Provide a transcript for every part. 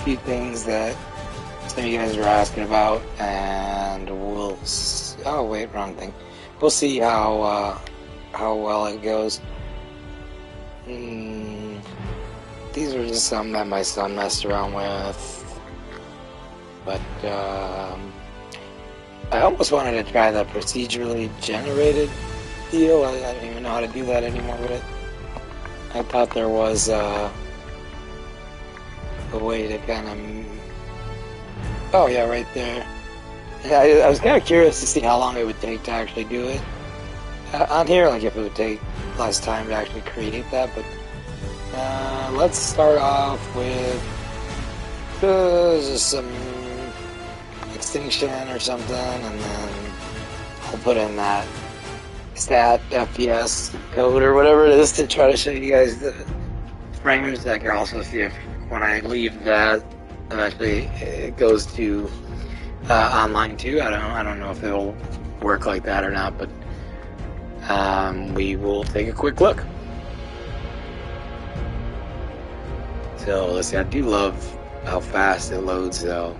few things that some of you guys are asking about, and oh wait, wrong thing. We'll see how well it goes. These are just some that my son messed around with, but I almost wanted to try the procedurally generated deal. I don't even know how to do that anymore with it. I thought there was a way to kind of... Oh yeah, right there. Yeah, I was kind of curious to see how long it would take to actually do it. On here, like if it would take less time to actually create that, but let's start off with just some extinction or something, and then I'll put in that stat FPS code or whatever it is to try to show you guys the frames. I can also see if when I leave that, eventually it goes to online too. I don't know if it'll work like that or not, but we will take a quick look. So let's see. I do love how fast it loads, though.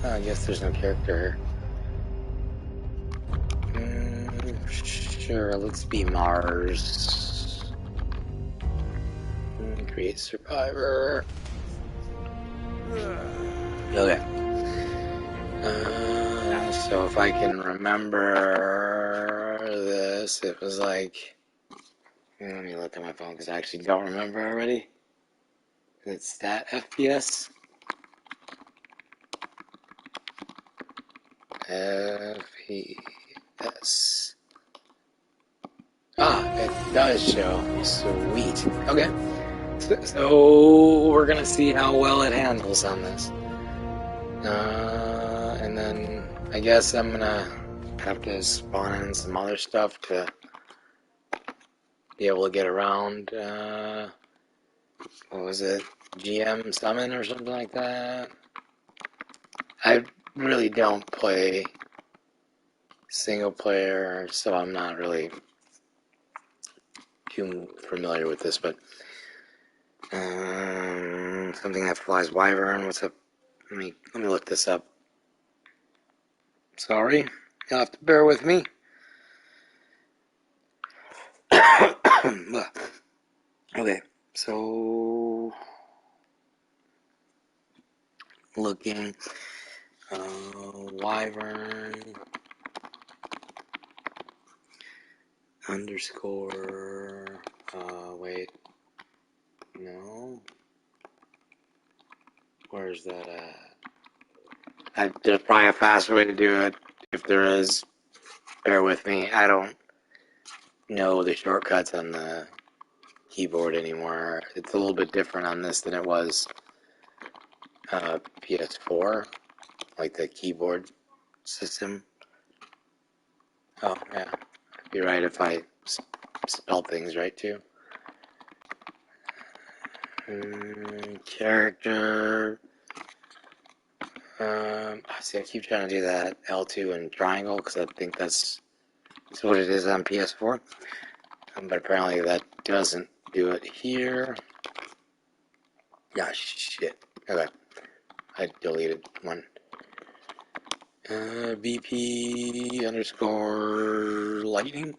I guess there's no character here. Sure, let's be Mars. Create survivor. Okay. So if I can remember this, it was like... Let me look at my phone because I actually don't remember already. It's stat FPS. FPS. Ah, it does show. Sweet. Okay. So we're gonna see how well it handles on this. And then I guess I'm gonna have to spawn in some other stuff to be able to get around. What was it? GM summon or something like that? I really don't play single player, so I'm not really too familiar with this, but something that flies wyvern. What's up? Let me look this up. Sorry, you'll have to bear with me. Okay, so looking wyvern underscore wait, no, where's that at? There's probably a faster way to do it. If there is, bear with me. I don't know the shortcuts on the keyboard anymore. It's a little bit different on this than it was PS4, like the keyboard system. Oh yeah, I'd be right if I spell things right too. Character. See, I keep trying to do that L2 and triangle because I think that's what it is on PS4. But apparently that doesn't do it here. Yeah, shit. Okay. I deleted one. BP underscore lightning.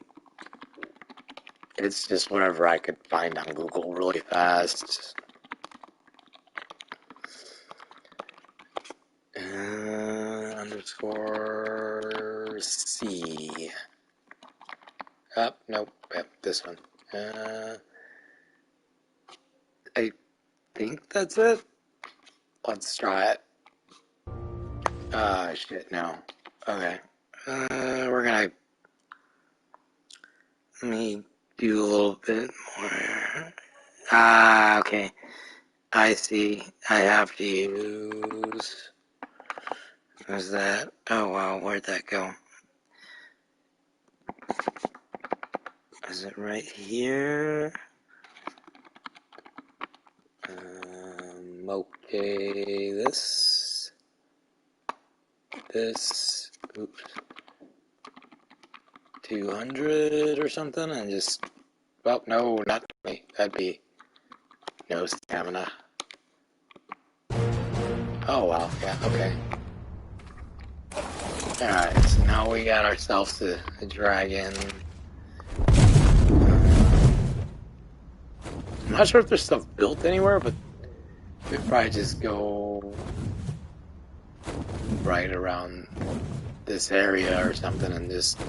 It's just whatever I could find on Google really fast. Underscore C. Nope. Yep, this one. I think that's it. Let's try it. Shit, no. Okay. We're gonna... Let me do a little bit more. Okay. I see. I have to use... What's that? Oh, wow. Where'd that go? Is it right here? Okay, this, oops, 200 or something, and just, well, no, not me, that'd be no stamina. Oh, wow. Yeah, okay. Alright, so now we got ourselves a dragon. I'm not sure if there's stuff built anywhere, but we'd probably just go right around this area or something and just...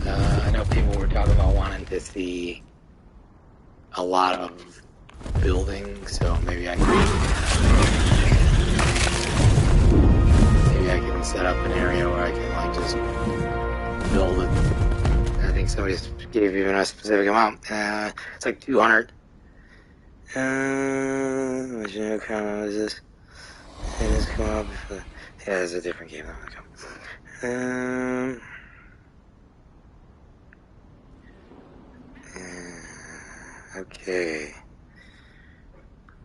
I know people were talking about wanting to see a lot of buildings, so maybe I can set up an area where I can like just build it. I think somebody gave even a specific amount. It's like 200. Which account is this? It is come up. Yeah, it's a different game. Okay.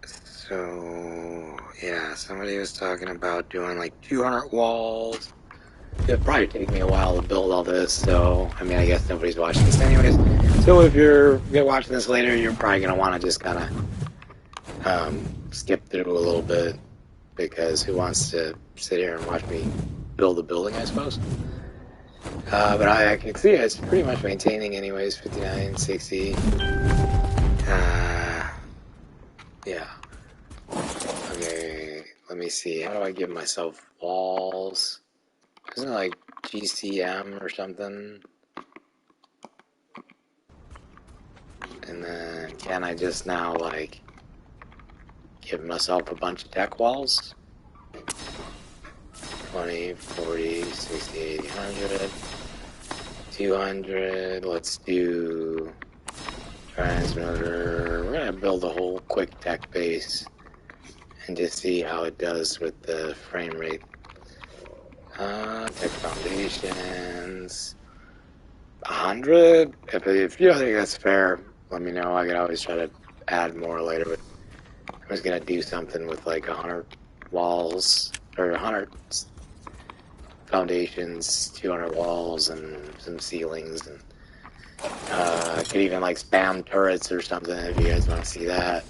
So, yeah, somebody was talking about doing like 200 walls. It'd probably take me a while to build all this, so, I mean, I guess nobody's watching this anyways. So if you're watching this later, you're probably going to want to just kind of skip through a little bit, because who wants to sit here and watch me build a building, I suppose? But I can see it's pretty much maintaining anyways, 59, 60. Yeah. Okay, let me see. How do I give myself walls? Isn't it like GCM or something? And then can I just now like give myself a bunch of deck walls? 20, 40, 60, 80, 100, 200. Let's do transmitter. We're gonna build a whole quick deck base and just see how it does with the frame rate. Tech foundations. 100? If you don't think that's fair, let me know. I could always try to add more later, but I was gonna do something with like 100 walls, or 100 foundations, 200 walls, and some ceilings, and I could even like spam turrets or something if you guys want to see that.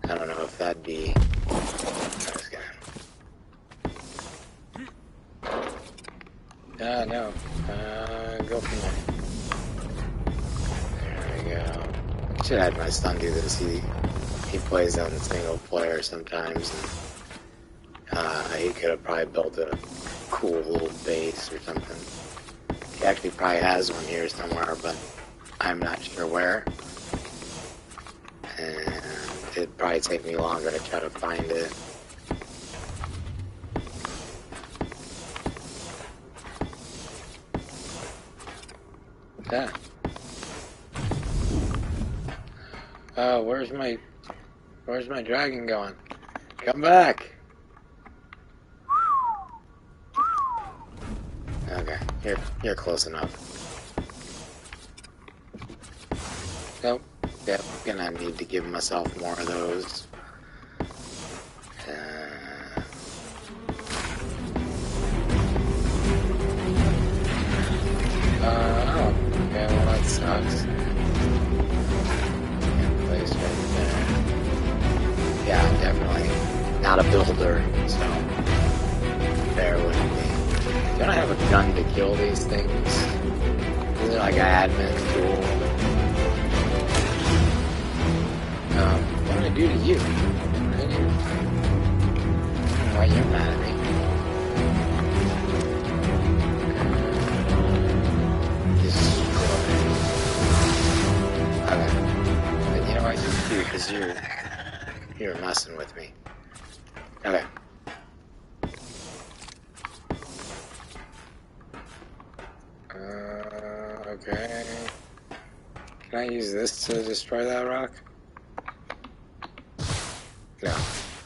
I don't know if that'd be... no. Go from there. There we go. I should have my son do this. He plays on single player sometimes. He could have probably built a cool little base or something. He actually probably has one here somewhere, but I'm not sure where. And it'd probably take me longer to try to find it. Yeah. Oh, where's my dragon going? Come back! Okay, you're close enough. Nope. Yep, gonna need to give myself more of those. Oh, okay, well that sucks. Place right there. Yeah, I'm definitely not a builder, so bear with me. Don't I have a gun to kill these things? Is it like an admin tool? What did I do to you? What did I do? Why you're mad at me? Okay. You know what? You do, because you're messing with me. Okay. Okay. Can I use this to destroy that rock? No.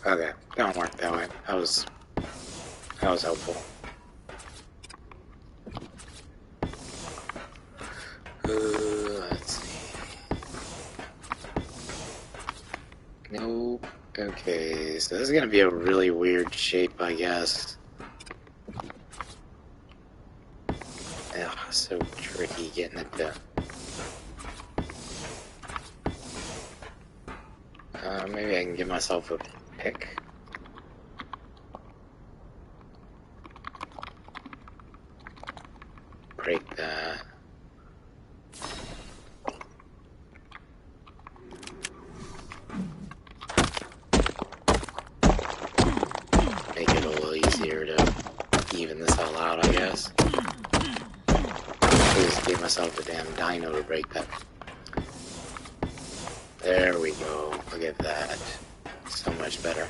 Okay. Don't work that way. That was helpful. Let's see. Nope. Okay, so this is gonna be a really weird shape, I guess. Ugh, so tricky getting it to... Maybe I can give myself a pick. Break that. Make it a little easier to even this all out, I guess. Just give myself a damn dino to break that. There we go. Look at that. So much better.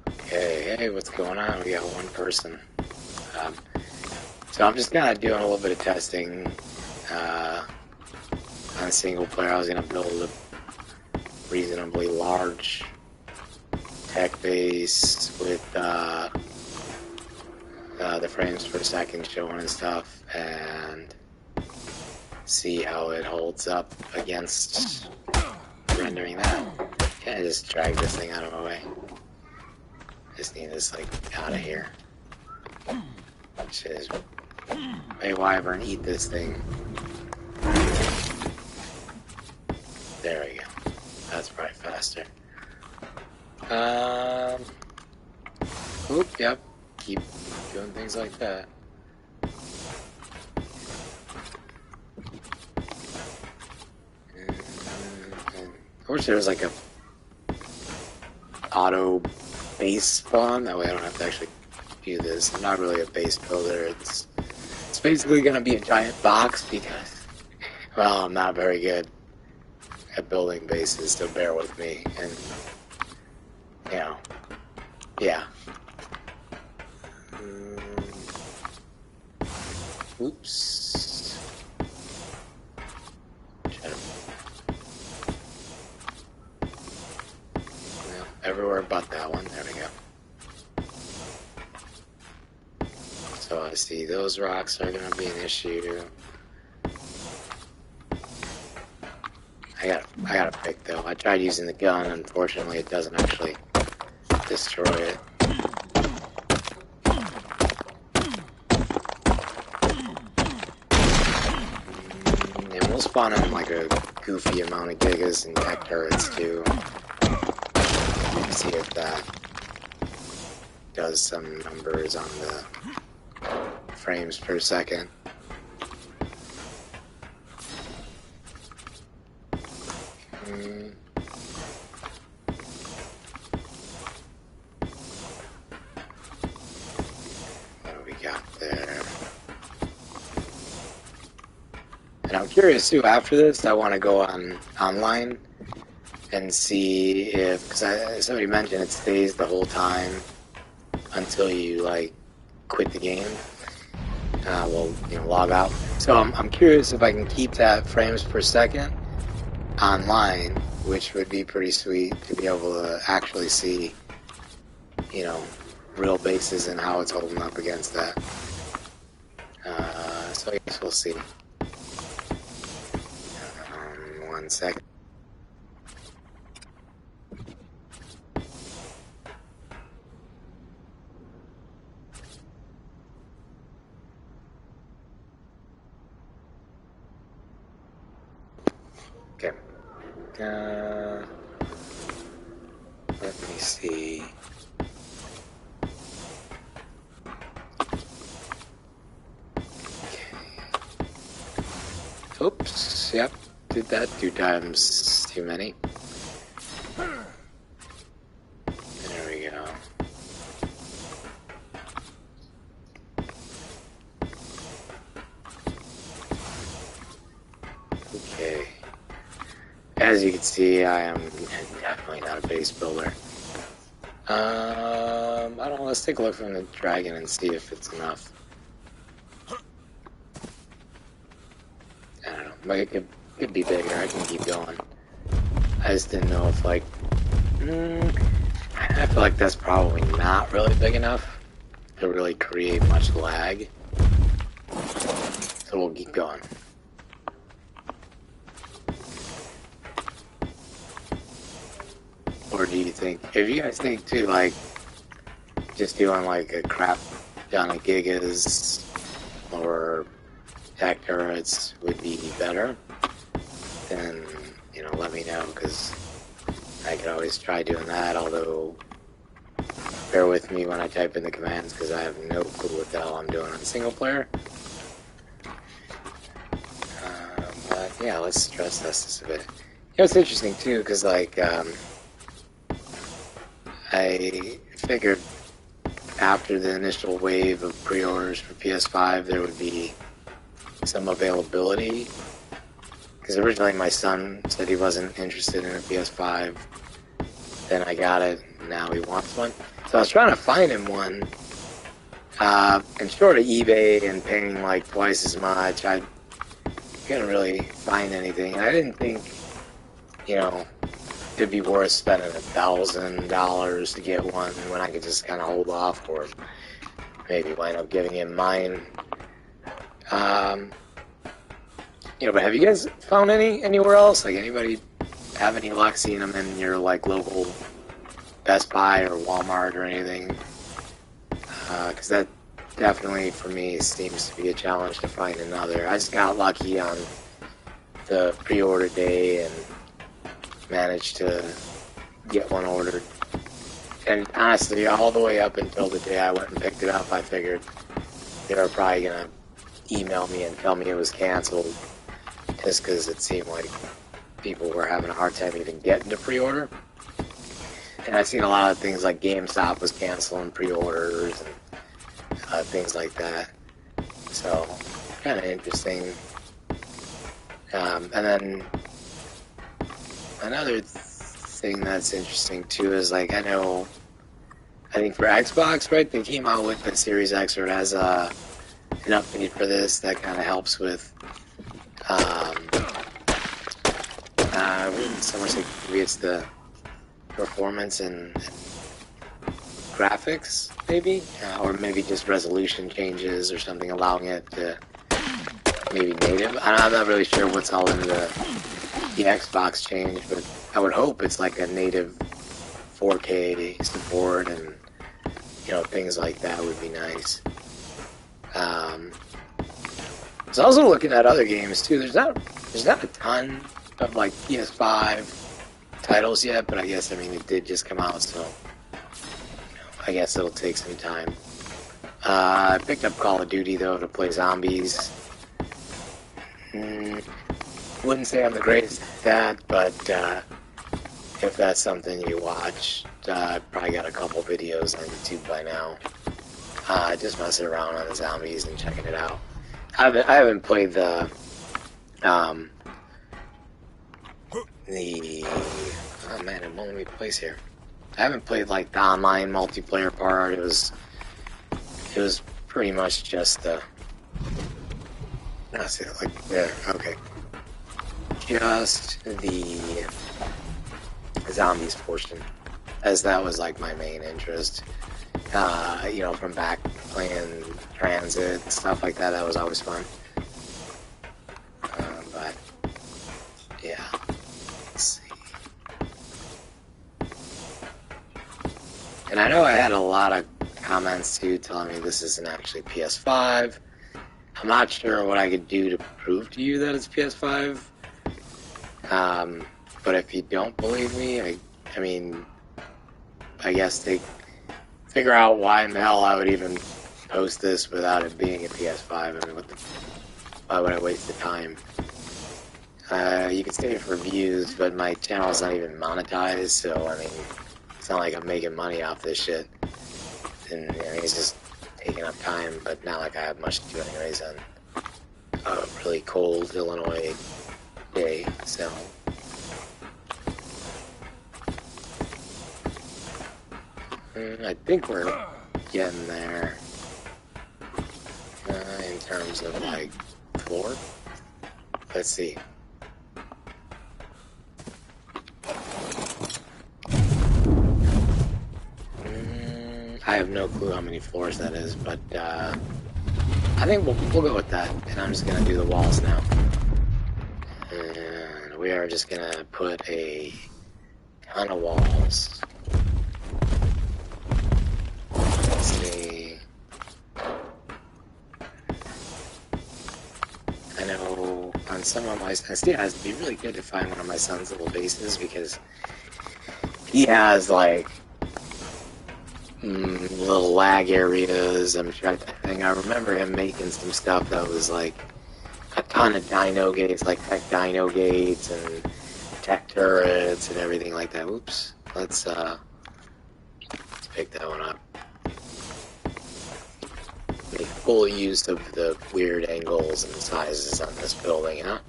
Okay, hey, what's going on? We got one person. So I'm just kind of doing a little bit of testing on single player. I was going to build a reasonably large tech base with the frames per second showing and stuff, and see how it holds up against rendering that. Can I just drag this thing out of my way? Just need this like out of here. Shit is. Hey, wyvern, eat this thing. There we go. That's probably faster. Oop, yep. Keep doing things like that. I wish there was like a auto base spawn. That way I don't have to actually do this. I'm not really a base builder. It's basically going to be a giant box because, well, I'm not very good at building bases, so bear with me. And, you know, yeah. Oops. Well, everywhere but that one. There we go. So I see those rocks are going to be an issue. I gotta pick though. I tried using the gun. Unfortunately, it doesn't actually destroy it. And we'll spawn in like a goofy amount of gigas and tech turrets too. See if that does some numbers on the frames per second. What do we got there? And I'm curious too, after this, I want to go online and see if, because somebody mentioned it stays the whole time until you like quit the game. Well, you know, log out. So I'm curious if I can keep that frames per second online, which would be pretty sweet to be able to actually see, you know, real bases and how it's holding up against that. So I guess we'll see. 1 second. Okay. Let me see. Okay. Oops. Yep. Did that 2 times too many. There we go. Okay. As you can see, I am definitely not a base builder. I don't know, let's take a look from the dragon and see if it's enough. I don't know, but it could be bigger, I can keep going. I just didn't know if like, I feel like that's probably not really big enough to really create much lag. So we'll keep going. Or do you think, if you guys think too, like, just doing like a crap ton of gigas or tech turrets would be better, then, you know, let me know, because I could always try doing that, although bear with me when I type in the commands because I have no clue what the hell I'm doing on single player. But yeah, let's stress test this a bit. You know, it's interesting too, because like, I figured after the initial wave of pre-orders for PS5 there would be some availability, because originally my son said he wasn't interested in a PS5, then I got it, and now he wants one. So I was trying to find him one, and short of eBay and paying like twice as much, I couldn't really find anything. I didn't think, you know, it'd be worth spending $1,000 to get one when I could just kind of hold off, or maybe wind up giving him mine. You know, but have you guys found anywhere else? Like, anybody have any luck seeing them in your like local Best Buy or Walmart or anything? Because that definitely for me seems to be a challenge to find another. I just got lucky on the pre-order day and managed to get one ordered. And honestly, all the way up until the day I went and picked it up, I figured they were probably gonna email me and tell me it was canceled, just because it seemed like people were having a hard time even getting to pre-order. And I've seen a lot of things like GameStop was canceling pre-orders and things like that. So, kind of interesting. And then another thing that's interesting too is, like, I think for Xbox, right, they came out with the Series X, or it has an update for this that kind of helps with someone say maybe it's the performance and graphics, maybe, or maybe just resolution changes or something, allowing it to maybe native. I'm not really sure what's all in the Xbox change, but I would hope it's like a native 4K support, and you know, things like that would be nice. I was also looking at other games too. There's not a ton of like PS5 titles yet, but I guess, I mean, it did just come out, so I guess it'll take some time. I picked up Call of Duty though to play zombies. Wouldn't say I'm the greatest at that, but if that's something you watch, I've probably got a couple videos on YouTube by now. Just messing around on the zombies and checking it out. I haven't played the oh man, it won't let me place here. I haven't played like the online multiplayer part. It was pretty much just the, see it like there, okay. Just the zombies portion, as that was like my main interest. You know, from back playing Transit and stuff like that, that was always fun. But yeah, let's see. And I know I had a lot of comments too telling me this isn't actually PS5. I'm not sure what I could do to prove to you that it's PS5. But if you don't believe me, I mean, I guess they figure out why in the hell I would even post this without it being a PS5. I mean, why would I waste the time? You can stay for views, but my channel's not even monetized, so I mean, it's not like I'm making money off this shit. And you know, it's just taking up time, but not like I have much to do anyways on a really cold Illinois day, so. I think we're getting there in terms of like floor. Let's see. I have no clue how many floors that is, but I think we'll go with that. And I'm just gonna do the walls now. And we are just gonna put a ton of walls. Let's see. I know on some of my, yeah, it'd be really good to find one of my son's little bases, because he has like little lag areas. I think I remember him making some stuff that was like a ton of dino gates, like tech dino gates and tech turrets and everything like that. Oops. Let's pick that one up. Make full use of the weird angles and sizes on this building, huh?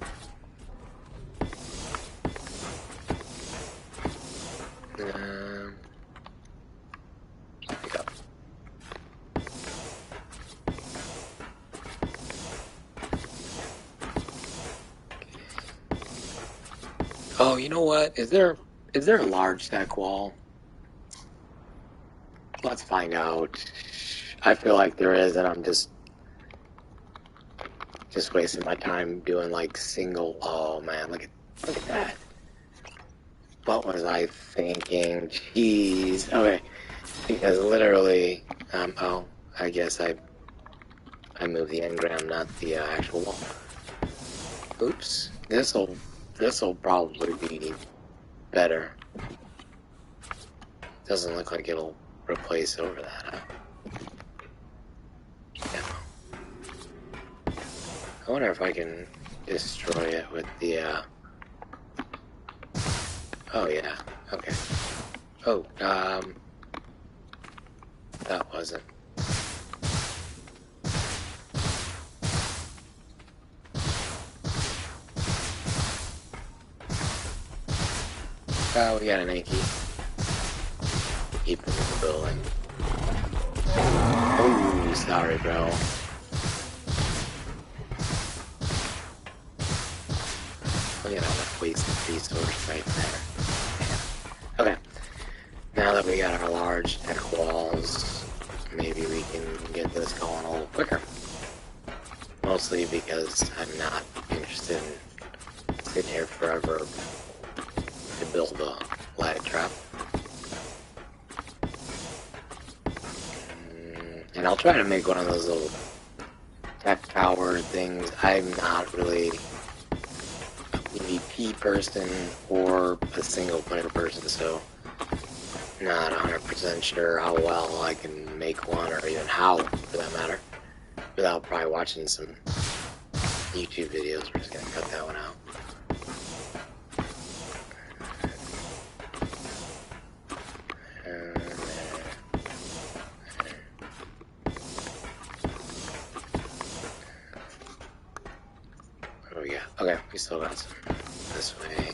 Pick up. Oh, you know what? Is there a large tech wall? Let's find out. I feel like there is, and I'm just wasting my time doing like single. Oh man, look at that. What was I thinking? Jeez. Okay, because literally, oh, I guess I moved the engram, not the actual wall. Oops. This'll probably be better. Doesn't look like it'll replace over that, huh? Yeah. I wonder if I can destroy it with the, oh yeah, okay. Oh, that wasn't. Oh, we got an Anki. Keep him in the building. Oh, sorry, bro. Look at all that wasted resource right there. Okay. Now that we got our large tech walls, maybe we can get this going a little quicker. Mostly because I'm not interested in sitting here forever to build a lag trap. And I'll try to make one of those little tech tower things. I'm not really a PvP person or a single player person, so not 100% sure how well I can make one, or even how, for that matter, without probably watching some YouTube videos. We're just gonna cut that one out. What do we got? Okay, we still got some this way.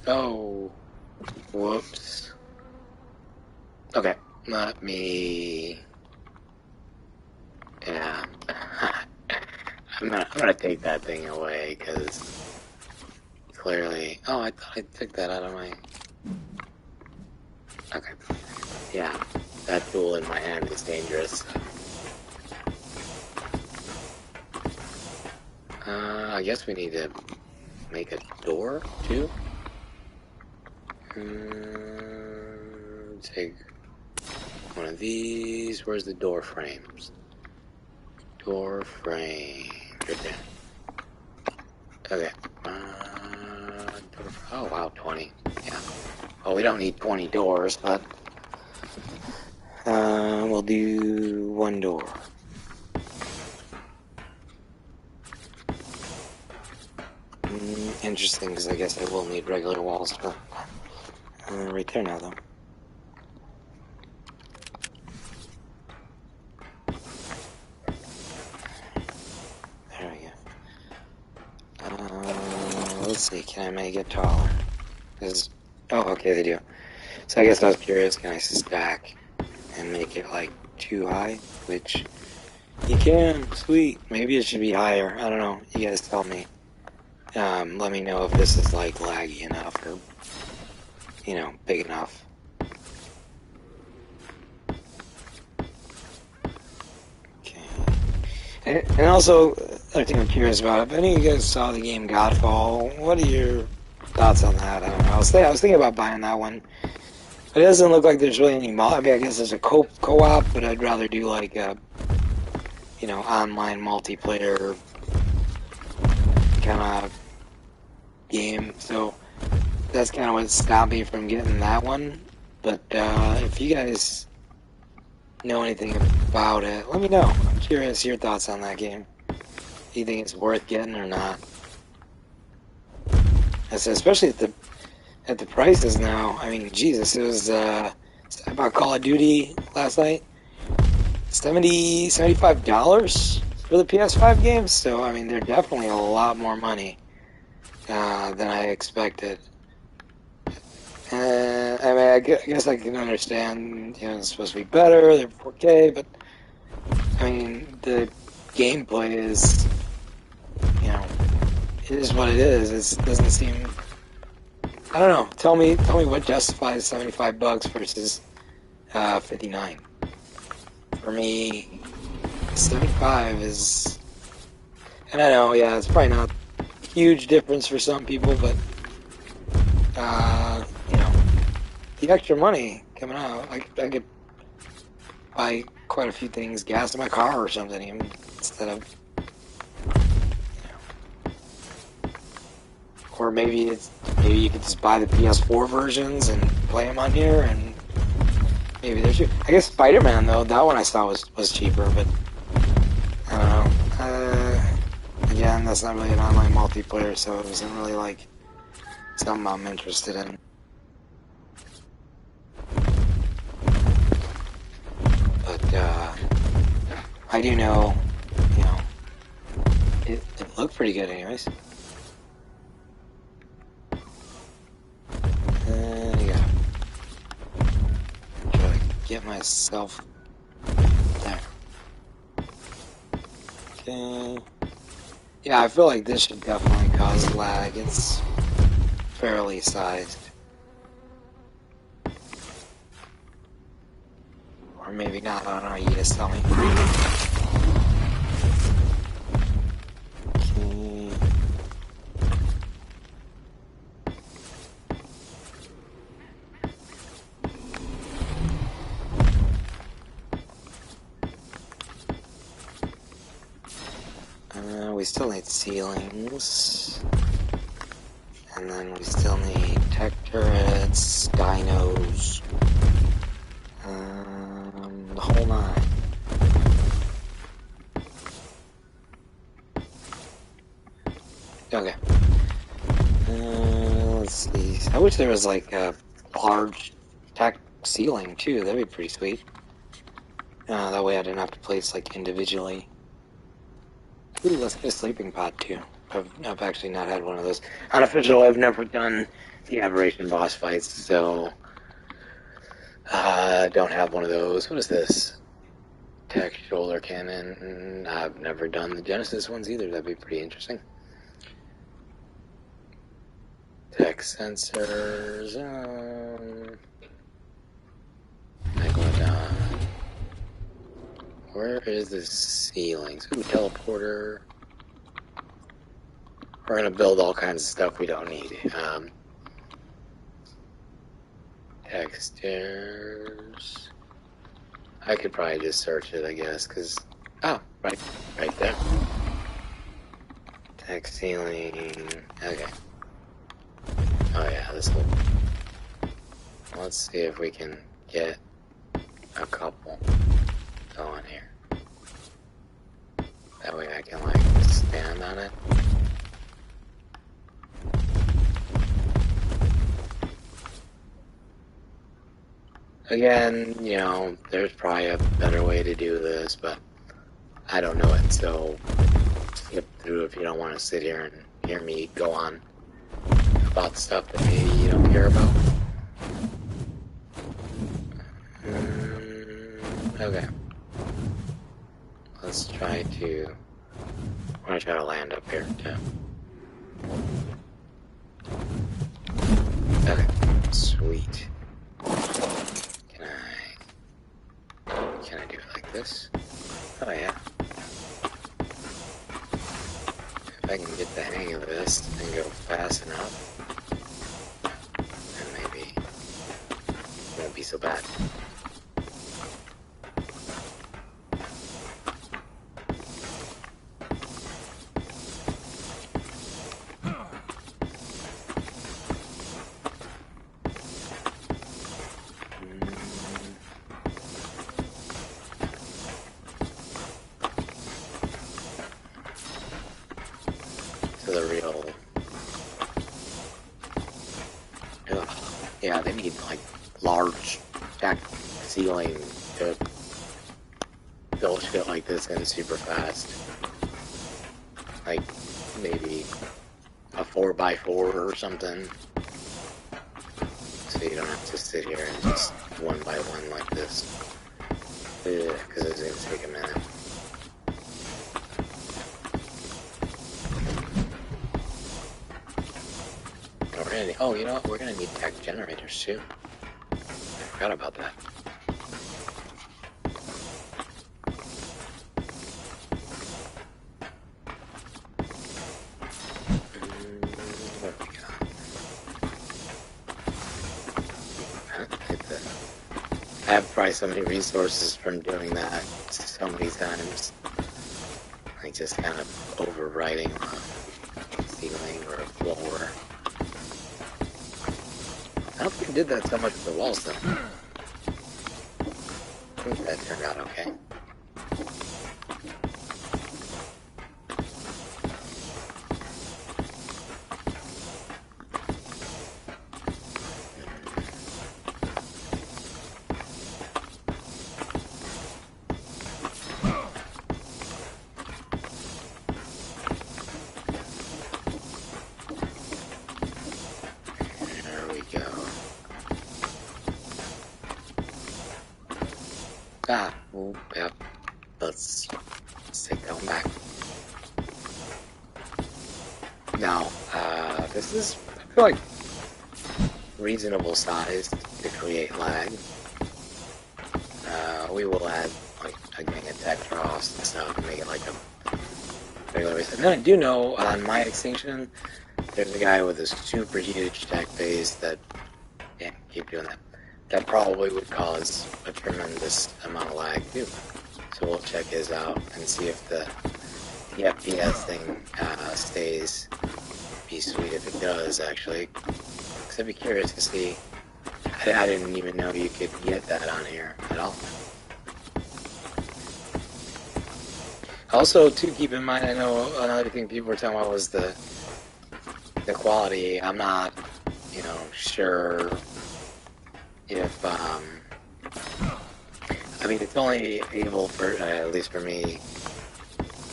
Oh, whoops. Okay, let me. Yeah, I'm gonna take that thing away because clearly. Oh, I thought I took that out of my. Okay. Yeah, that tool in my hand is dangerous. I guess we need to make a door too. Take one of these. Where's the door frames? Door frame. Right there. Okay. Oh wow, 20. Yeah. Well, we don't need 20 doors, but we'll do one door. Interesting, because I guess I will need regular walls for right there now, though. There we go. Let's see, can I make it taller? Oh, okay, they do. So I guess I was curious, can I stack and make it like too high? Which you can. Sweet. Maybe it should be higher. I don't know. You guys tell me. Let me know if this is like laggy enough or, you know, big enough. Okay. And also, other thing I'm curious about, if any of you guys saw the game Godfall, what are your thoughts on that? I don't know. I was thinking about buying that one. It doesn't look like there's really any I mean, I guess there's a co-op, but I'd rather do like a, online multiplayer kind of game. So that's kind of what stopped me from getting that one. But if you guys know anything about it, let me know. I'm curious your thoughts on that game. Do you think it's worth getting or not? I said, especially at the prices now. I mean, Jesus, it was about Call of Duty last night. $75 for the PS5 games. So I mean, they're definitely a lot more money than I expected. I mean, I guess I can understand, it's supposed to be better, they're 4K, but, I mean, the gameplay is, it is what it is. It doesn't seem, I don't know, tell me what justifies $75 versus 59. For me, 75 is, and I know, yeah, it's probably not a huge difference for some people, but, the extra money coming out, I could buy quite a few things, gas in my car or something, even instead of, or maybe you could just buy the PS4 versions and play them on here, and maybe there's, I guess Spider-Man though, that one I saw was cheaper, but I don't know. Again, that's not really an online multiplayer, so it wasn't really like something I'm interested in. I do know, it looked pretty good anyways. Yeah. Try to get myself there. Okay. Yeah, I feel like this should definitely cause lag. It's fairly sized. Or maybe not, I don't know, you just tell me. We still need ceilings. And then we still need tech turrets, dinos. The whole nine. Okay. Let's see. I wish there was like a large tech ceiling too. That'd be pretty sweet. That way I didn't have to place like individually. Ooh, let's get a sleeping pod too. I've actually not had one of those. Unofficial, I've never done the aberration boss fights, so don't have one of those. What is this? Tech shoulder cannon. I've never done the Genesis ones either. That'd be pretty interesting. Tech sensors. Megalodon. Where is the ceilings? Ooh, teleporter. We're gonna build all kinds of stuff we don't need. Textures. I could probably just search it, I guess, because... Oh, right there. Tech ceiling... Okay. Oh yeah, this will... Let's see if we can get a couple going here. That way I can, like, stand on it. Again, there's probably a better way to do this, but I don't know it, so skip through if you don't want to sit here and hear me go on about stuff that maybe you don't care about. Okay. Let's try to... I'm going to try to land up here, too. Okay. Sweet. Can I do it like this? Oh, yeah. the hang of this and go fast enough, and maybe it won't be so bad. The real, yeah, they need like large jack ceiling to build shit like this in super fast. Like maybe a 4x4 or something, so you don't have to sit here and just one by one like this, because it's gonna take a minute. Oh, you know what? We're gonna need tech generators too. I forgot about that. What we got? I have probably so many resources from doing that so many times. Like just kind of overwriting a ceiling or a floor. I don't think I did that so much with the walls, though. I think that turned out okay. Oh, yep. Let's take that one back. Now, this is, I feel like, reasonable size to create lag. We will add, like, a gang of tech troughs and stuff and make it like a regular base. And then I do know, on my extinction, there's a guy with a super huge tech base that, yeah, keep doing that. That probably would cause a tremendous amount of lag too. So we'll check his out and see if the FPS thing stays. Be sweet if it does, actually. Because I'd be curious to see. I didn't even know you could get that on here at all. Also, to keep in mind, I know another thing people were talking about was the quality. I'm not, sure if, I mean, it's only able for, at least for me,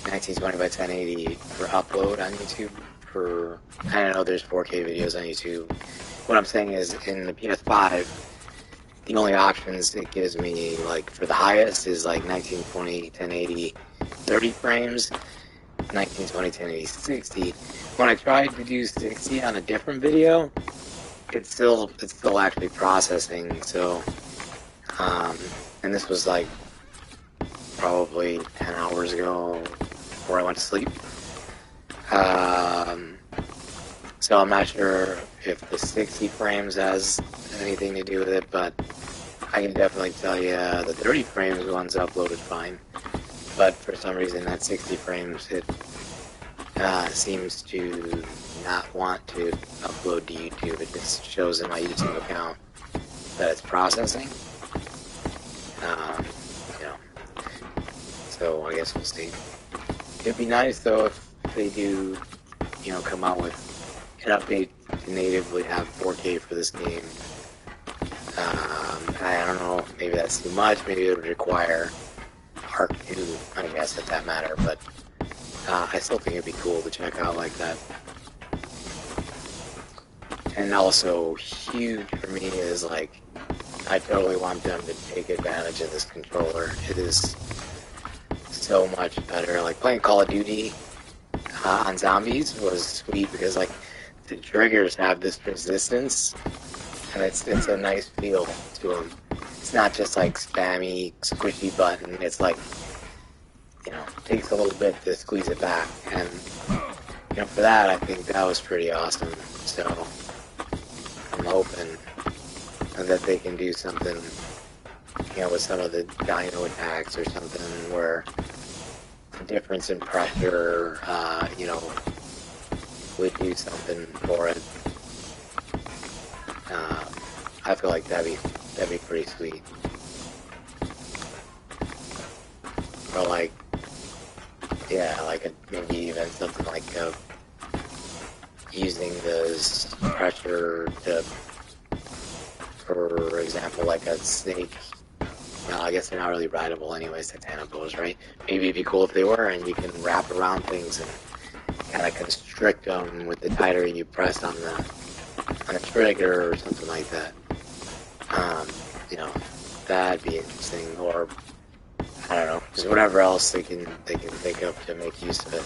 1920 by 1080 for upload on YouTube. I don't know, there's 4K videos on YouTube. What I'm saying is, in the PS5, the only options it gives me, like, for the highest is, like, 1920, 1080, 30 frames, 1920, 1080, 60. When I tried to do 60 on a different video, it's still actually processing, so, and this was, like, probably 10 hours ago before I went to sleep. So I'm not sure if the 60 frames has anything to do with it, but I can definitely tell you the 30 frames one's uploaded fine. But for some reason that 60 frames, it seems to not want to upload to YouTube. It just shows in my YouTube account that it's processing. So I guess we'll see. It'd be nice though if they do, come out with an update to natively have 4K for this game. I don't know, maybe that's too much, maybe it would require Ark 2, I guess, if that matter, but I still think it'd be cool to check out like that. And also, huge for me is, like, I totally want them to take advantage of this controller. It is so much better. Like, playing Call of Duty on zombies was sweet because, like, the triggers have this resistance, and it's a nice feel to them. It's not just like spammy, squishy button. It's like, takes a little bit to squeeze it back, and for that, I think that was pretty awesome. So I'm hoping that they can do something, with some of the dino attacks or something where the difference in pressure, would do something for it. I feel like that'd be pretty sweet. Or like, yeah, like maybe even something like using this pressure to, for example, like a snake. Well, I guess they're not really rideable anyways, Titanicals, right? Maybe it'd be cool if they were, and you can wrap around things and kind of constrict them with the tighter you press on the trigger or something like that. That'd be interesting. Or I don't know, just whatever else they can think of to make use of it.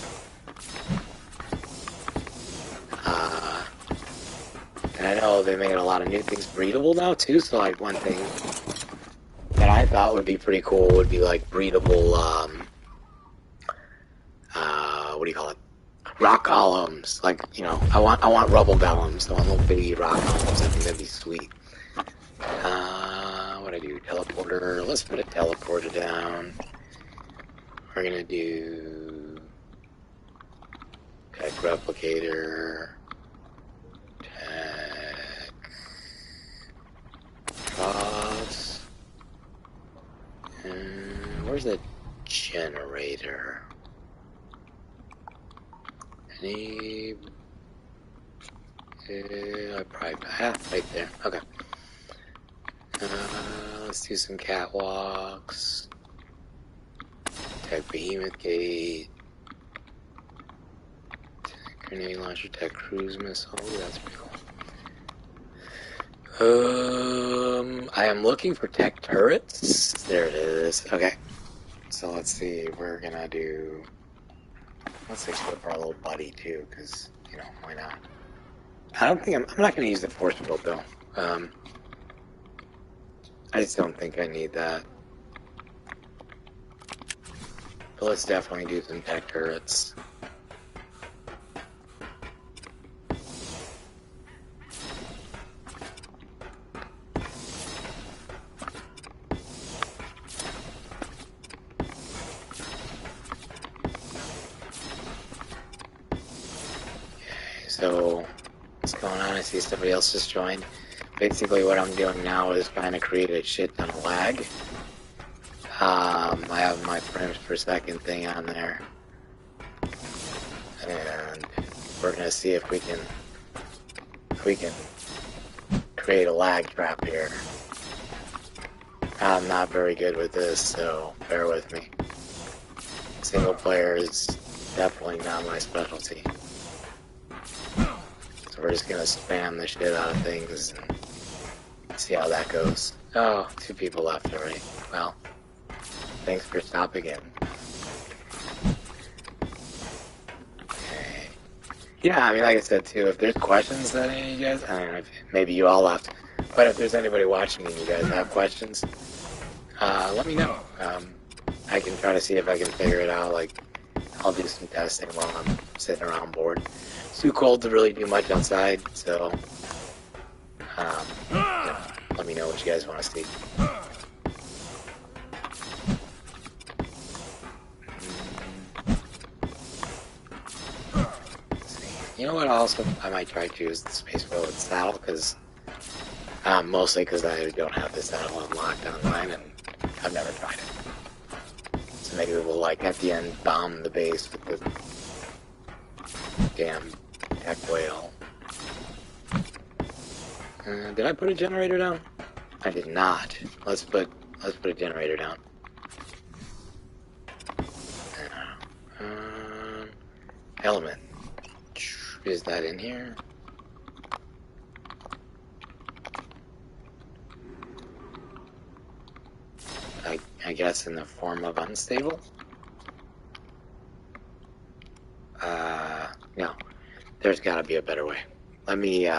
And I know they made a lot of new things breedable now too. So like one thing that I thought would be pretty cool would be like breedable. What do you call it? Rock golems. Like I want rubble golems. I want little bitty rock golems. I think that'd be sweet. What do I do? Teleporter. Let's put a teleporter down. We're gonna do tech replicator, tech box, and where's the generator? Any? I probably right there. Okay. Let's do some catwalks. Tech behemoth gate. Tech grenade launcher. Tech cruise missile. Ooh, that's pretty cool. I am looking for tech turrets. There it is. Okay. So let's see. We're gonna do. Let's equip our little buddy too, because why not? I don't think I'm not gonna use the force field though. I just don't think I need that. But let's definitely do some tech turrets. Okay, so what's going on? I see somebody else just joined. Basically what I'm doing now is trying to create a shit ton of lag. I have my frames per second thing on there. And we're gonna see if we can create a lag trap here. I'm not very good with this, so bear with me. Single player is definitely not my specialty. So we're just gonna spam the shit out of things and see how that goes. Oh, 2 people left already. Well, thanks for stopping in. Okay. Yeah, I mean, like I said too, if there's questions that any of you guys, I don't know, if maybe you all left, but if there's anybody watching and you guys have questions, let me know. I can try to see if I can figure it out. Like, I'll do some testing while I'm sitting around bored. It's too cold to really do much outside, so let me know what you guys want to see. You know what? Also, I might try to use the space wheel saddle because mostly because I don't have the saddle unlocked online and I've never tried it. So maybe we'll at the end bomb the base with the damn tech whale. Did I put a generator down? I did not. Let's put a generator down. Element. Is that in here? I guess in the form of unstable? No. There's gotta be a better way. Let me,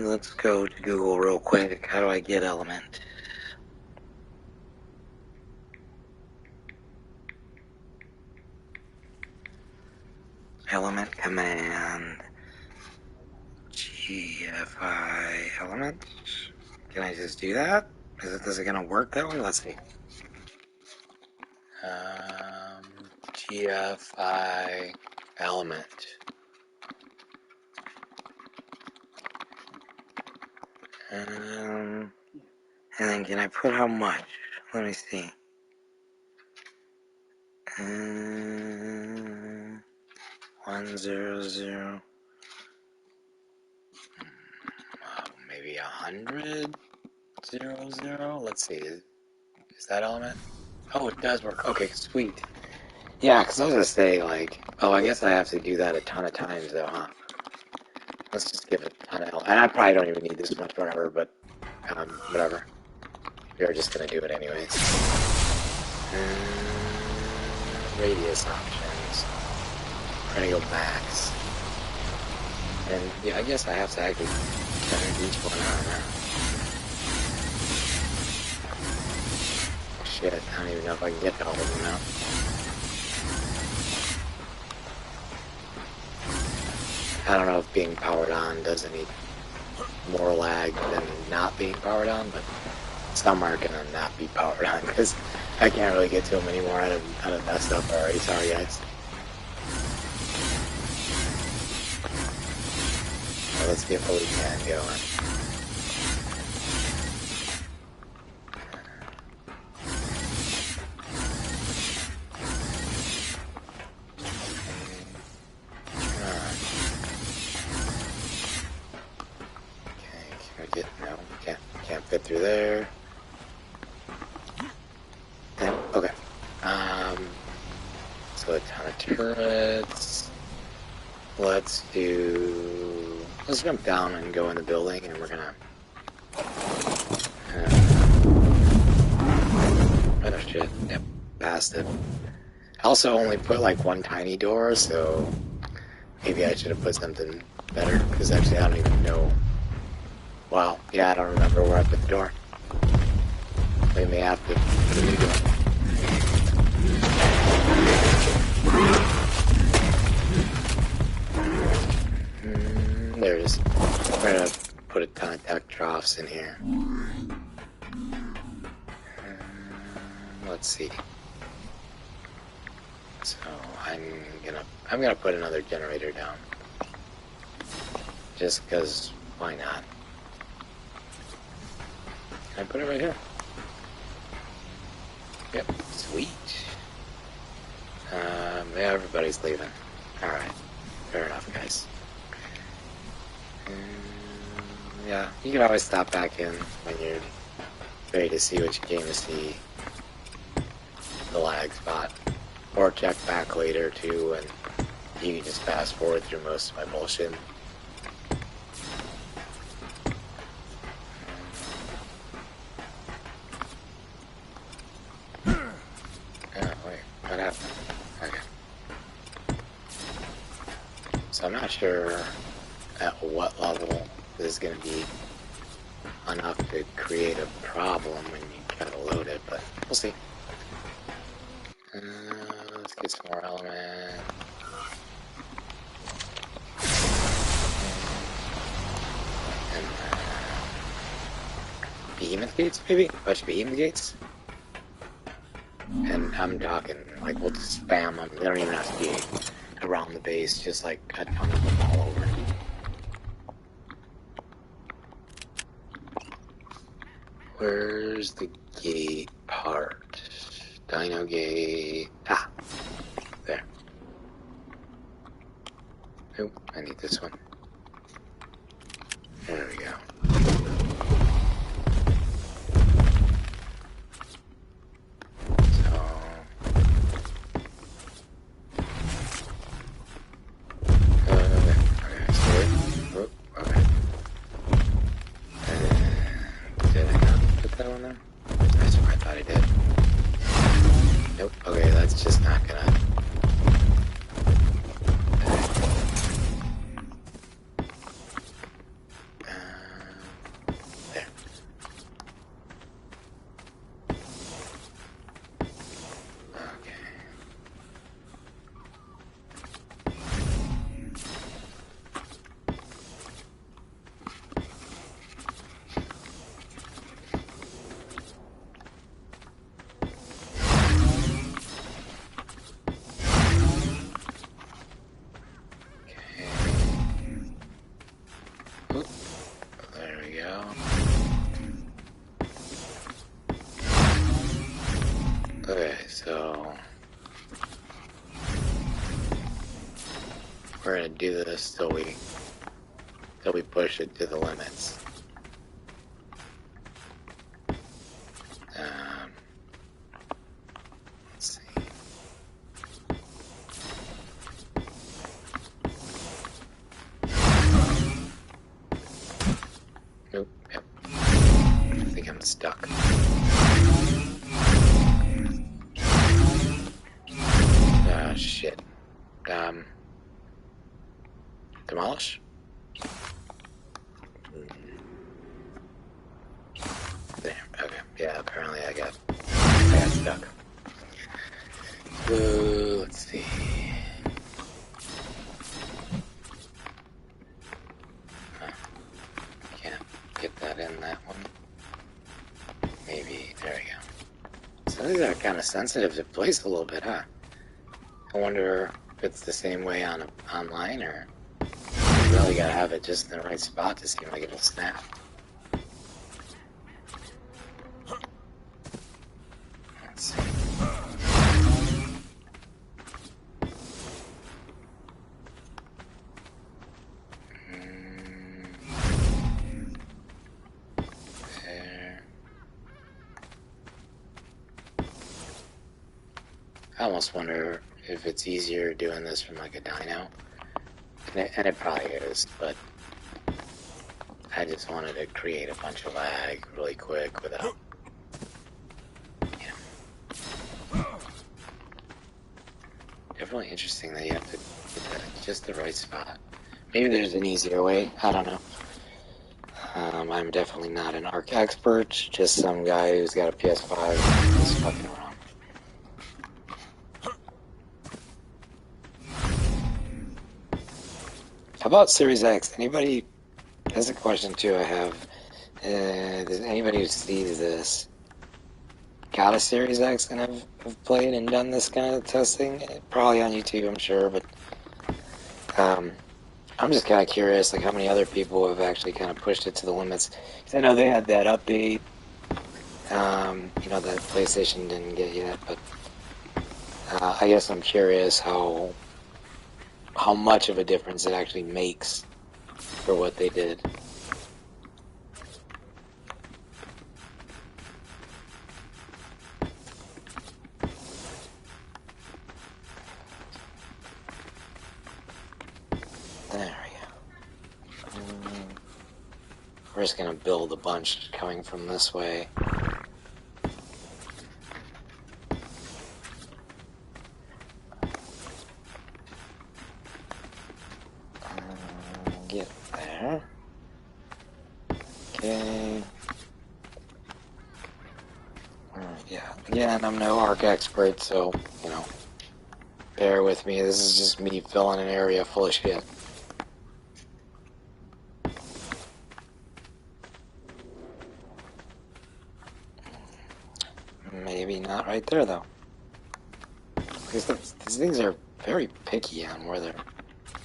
let's go to Google real quick. How do I get element? element command GFI element. Can I just do that? Is it gonna work that way? Let's see. GFI element. And then can I put how much? Let me see. 100. Maybe 100. 00. Let's see. Is that element? Oh, it does work. Okay, sweet. Yeah, because I was gonna say like, oh, I guess I have to do that a ton of times though, huh? Let's just give it a ton of. And I probably don't even need this much, whatever. But whatever. We're just gonna do it anyways. Radius options. We're gonna go max. And yeah, I guess I have to actually turn each one on now. Shit, I don't even know if I can get to all of them now. I don't know if being powered on does any more lag than not being powered on, but some are gonna not be powered on because I can't really get to them anymore. I done messed up already. Sorry, guys. Well, let's get what we can going. Can't fit through there. Okay. So a ton of turrets. Let's jump down and go in the building, and we're gonna. Oh shit! Yep, passed it. I also only put like one tiny door, so maybe I should have put something better. Because actually, I don't even know. Wow, yeah, I don't remember where I put the door. We may have to put a new door. There it is. We're gonna put a ton of tech troughs in here. Let's see. So I'm gonna put another generator down. Just because, why not? Can I put it right here? Yep, sweet. Yeah, everybody's leaving. Alright, fair enough, guys. Yeah, you can always stop back in when you're ready to see what you came to see. The lag spot. Or check back later, too, and you can just fast forward through most of my bullshit. So I'm not sure at what level this is going to be enough to create a problem when you try to load it, but we'll see. Let's get some more element. And behemoth gates, maybe? A bunch of behemoth gates? And I'm talking, like, we'll just spam them. They don't even have to be around the base, just like a ton of them all over. Where's the gate part? Dino gate. Ah! There. Oh, I need this one. There we go. Just not gonna. we're gonna do this till we push it to the limits. Let's see. Nope. Yep. I think I'm stuck. Ah, shit. Demolish? There. Okay. Yeah, apparently I got stuck. Let's see. Can't get that in that one. Maybe. There we go. So these are kind of sensitive to place a little bit, huh? I wonder if it's the same way on online, or you really gotta have it just in the right spot to seem like it'll snap. Let's see. There. I almost wonder if it's easier doing this from like a dyno. And it probably is, but I just wanted to create a bunch of lag really quick without, Definitely interesting that you have to get that at just the right spot. Maybe there's an easier way, I don't know. I'm definitely not an Ark expert, just some guy who's got a PS5 who's fucking around. How about Series X? Anybody, that's a question too I have. Does anybody who sees this got a Series X and have played and done this kind of testing? Probably on YouTube, I'm sure, but I'm just kind of curious, like how many other people have actually kind of pushed it to the limits. Because I know they had that update, that PlayStation didn't get yet, but I guess I'm curious how much of a difference it actually makes for what they did. There we go. We're just gonna build a bunch coming from this way. Get there. Okay. Yeah, again, I'm no Ark expert, so, bear with me. This is just me filling an area full of shit. Maybe not right there, though. Because these things are very picky on where they're...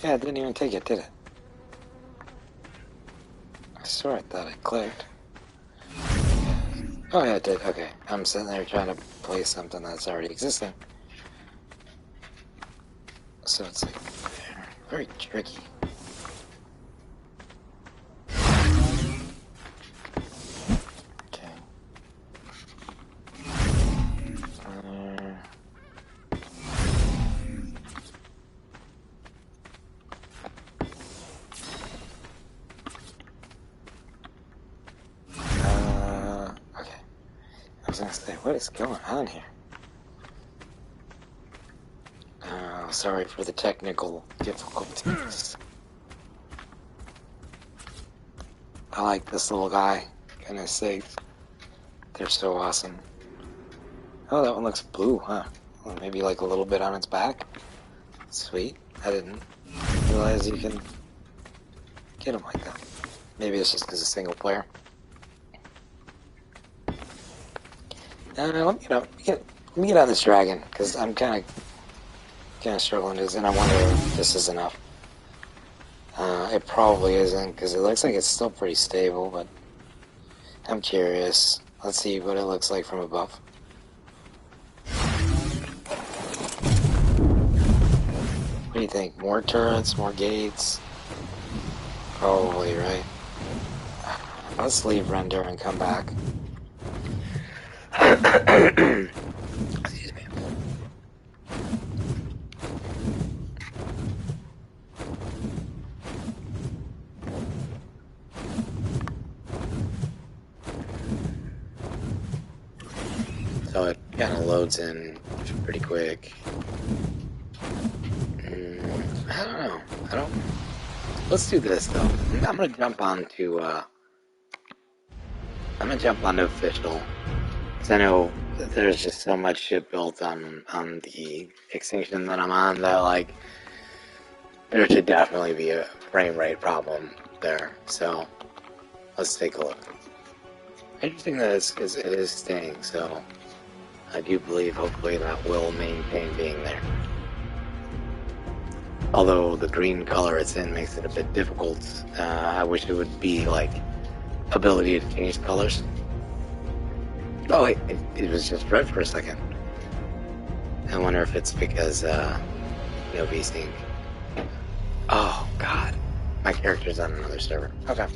Yeah, it didn't even take it, did it? I swear I thought it clicked. Oh, yeah, it did. Okay. I'm sitting there trying to place something that's already existing. So it's like very tricky. Okay. Okay. I was gonna say, what is going on here? Sorry for the technical difficulties. I like this little guy. Goodness sakes. They're so awesome. Oh, that one looks blue, huh? Well, maybe like a little bit on its back. Sweet. I didn't realize you can get them like that. Maybe it's just because it's single player. Let me get on this dragon, because I'm kind of struggling with this, and I wonder if this is enough. It probably isn't, because it looks like it's still pretty stable, but I'm curious. Let's see what it looks like from above. What do you think? think? More turrets, more gates? Probably, right? Let's leave render and come back. Excuse me. So it kind of loads in pretty quick. I don't know. Let's do this though. I'm gonna jump onto official, because I know that there's just so much shit built on the extinction that I'm on that like there should definitely be a frame rate problem there. So let's take a look. Interesting that it is staying. So I do believe hopefully that will maintain being there. Although the green color it's in makes it a bit difficult. I wish it would be like ability to change colors. Oh wait, it was just red for a second. I wonder if it's because no VSync. Oh god, my character's on another server. Okay.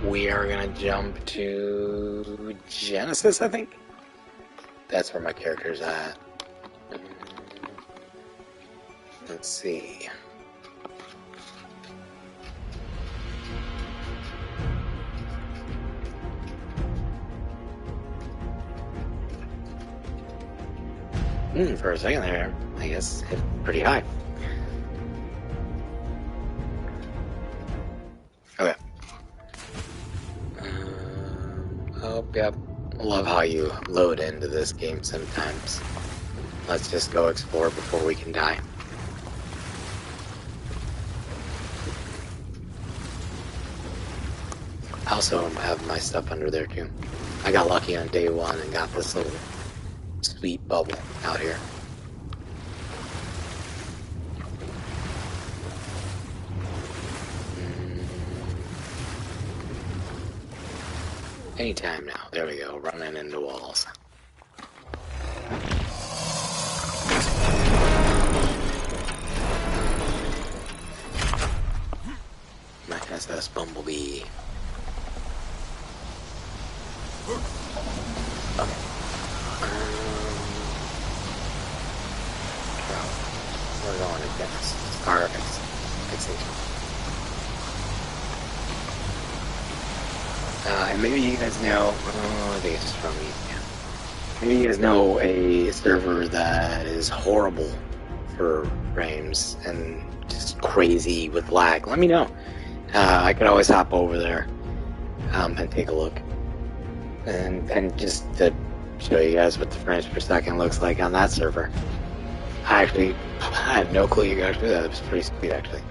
We are gonna jump to Genesis, I think. That's where my character's at. Let's see. For a second there, I guess hit pretty high. Okay. Oh, yep. Love how you load into this game sometimes. Let's just go explore before we can die. I also have my stuff under there too. I got lucky on day one and got this little sweet bubble out here. Anytime now. There we go. Running into walls. My SS Bumblebee. Okay. We're going to Genesis. Ark Ps5. And maybe you guys know, I think it's just from me. Yeah. Maybe you guys know a server that is horrible for frames and just crazy with lag. Let me know. I could always hop over there and take a look. And just to show you guys what the frames per second looks like on that server. I had no clue you could actually do that. It was pretty sweet, actually.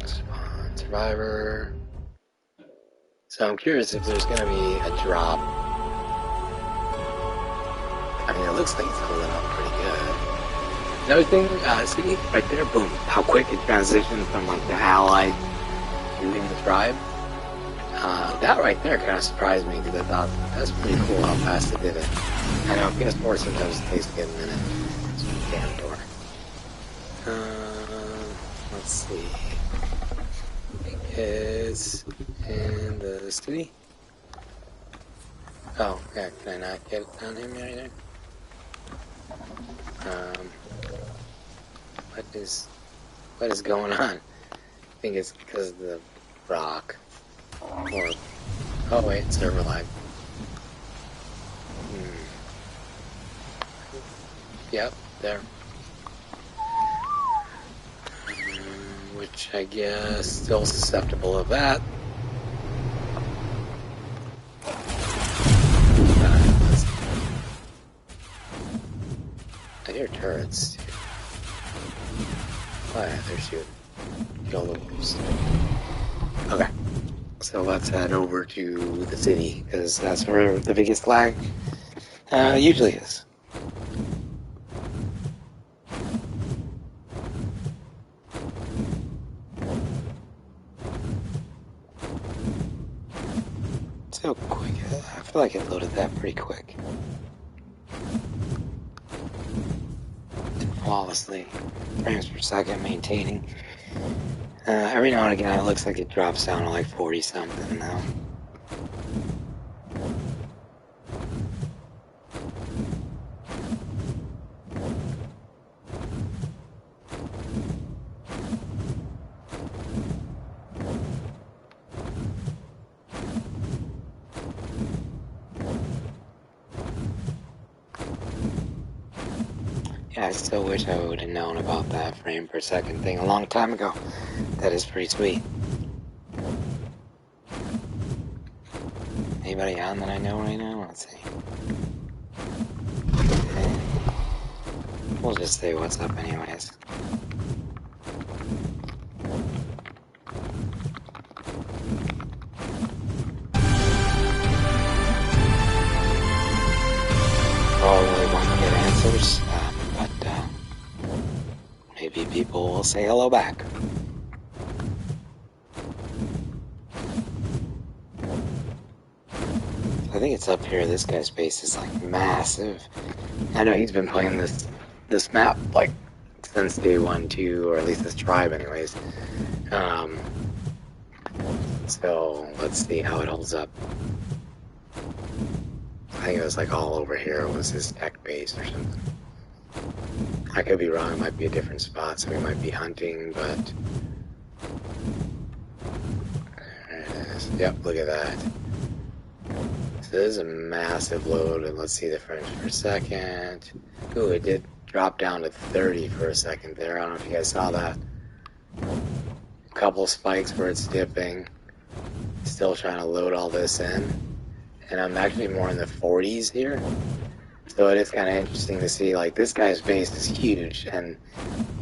Spawn Survivor. So I'm curious if there's going to be a drop. I mean, it looks like it's holding up pretty good. Another thing, see, right there, boom, how quick it transitioned from like the ally shooting the tribe. That right there kind of surprised me because I thought that's pretty cool how fast it did it. I know PS4 sometimes takes a good minute. Damn door. Let's see. It's in the city. Oh, yeah, can I not get it down here right there? What is going on? I think it's because of the rock. Or, oh wait, server lag. Yep, there. Which I guess still susceptible of that. I hear turrets too. Oh yeah, they're shooting. Kill those. Okay. So let's head over to the city, because that's where the biggest lag usually is. So quick. I feel like it loaded that pretty quick. flawlessly. Frames per second maintaining. Every now and again it looks like it drops down to like 40 something though. Yeah, I still wish I would have known about that frame per second thing a long time ago. That is pretty sweet. Anybody on that I know right now? Let's see. Okay. We'll just say what's up anyways. Probably won't get answers, but maybe people will say hello back. I think it's up here. This guy's base is like massive. I know he's been playing this map like since day 1, 2, or at least this tribe anyways. So let's see how it holds up. I think it was like all over here was his tech base or something. I could be wrong, it might be a different spot, so we might be hunting, but there it is. Yep, look at that. So this is a massive load, and let's see the frames per second. Ooh, it did drop down to 30 for a second there. I don't know if you guys saw that. A couple spikes where it's dipping. Still trying to load all this in. And I'm actually more in the 40s here. So it is kind of interesting to see, like, this guy's base is huge, and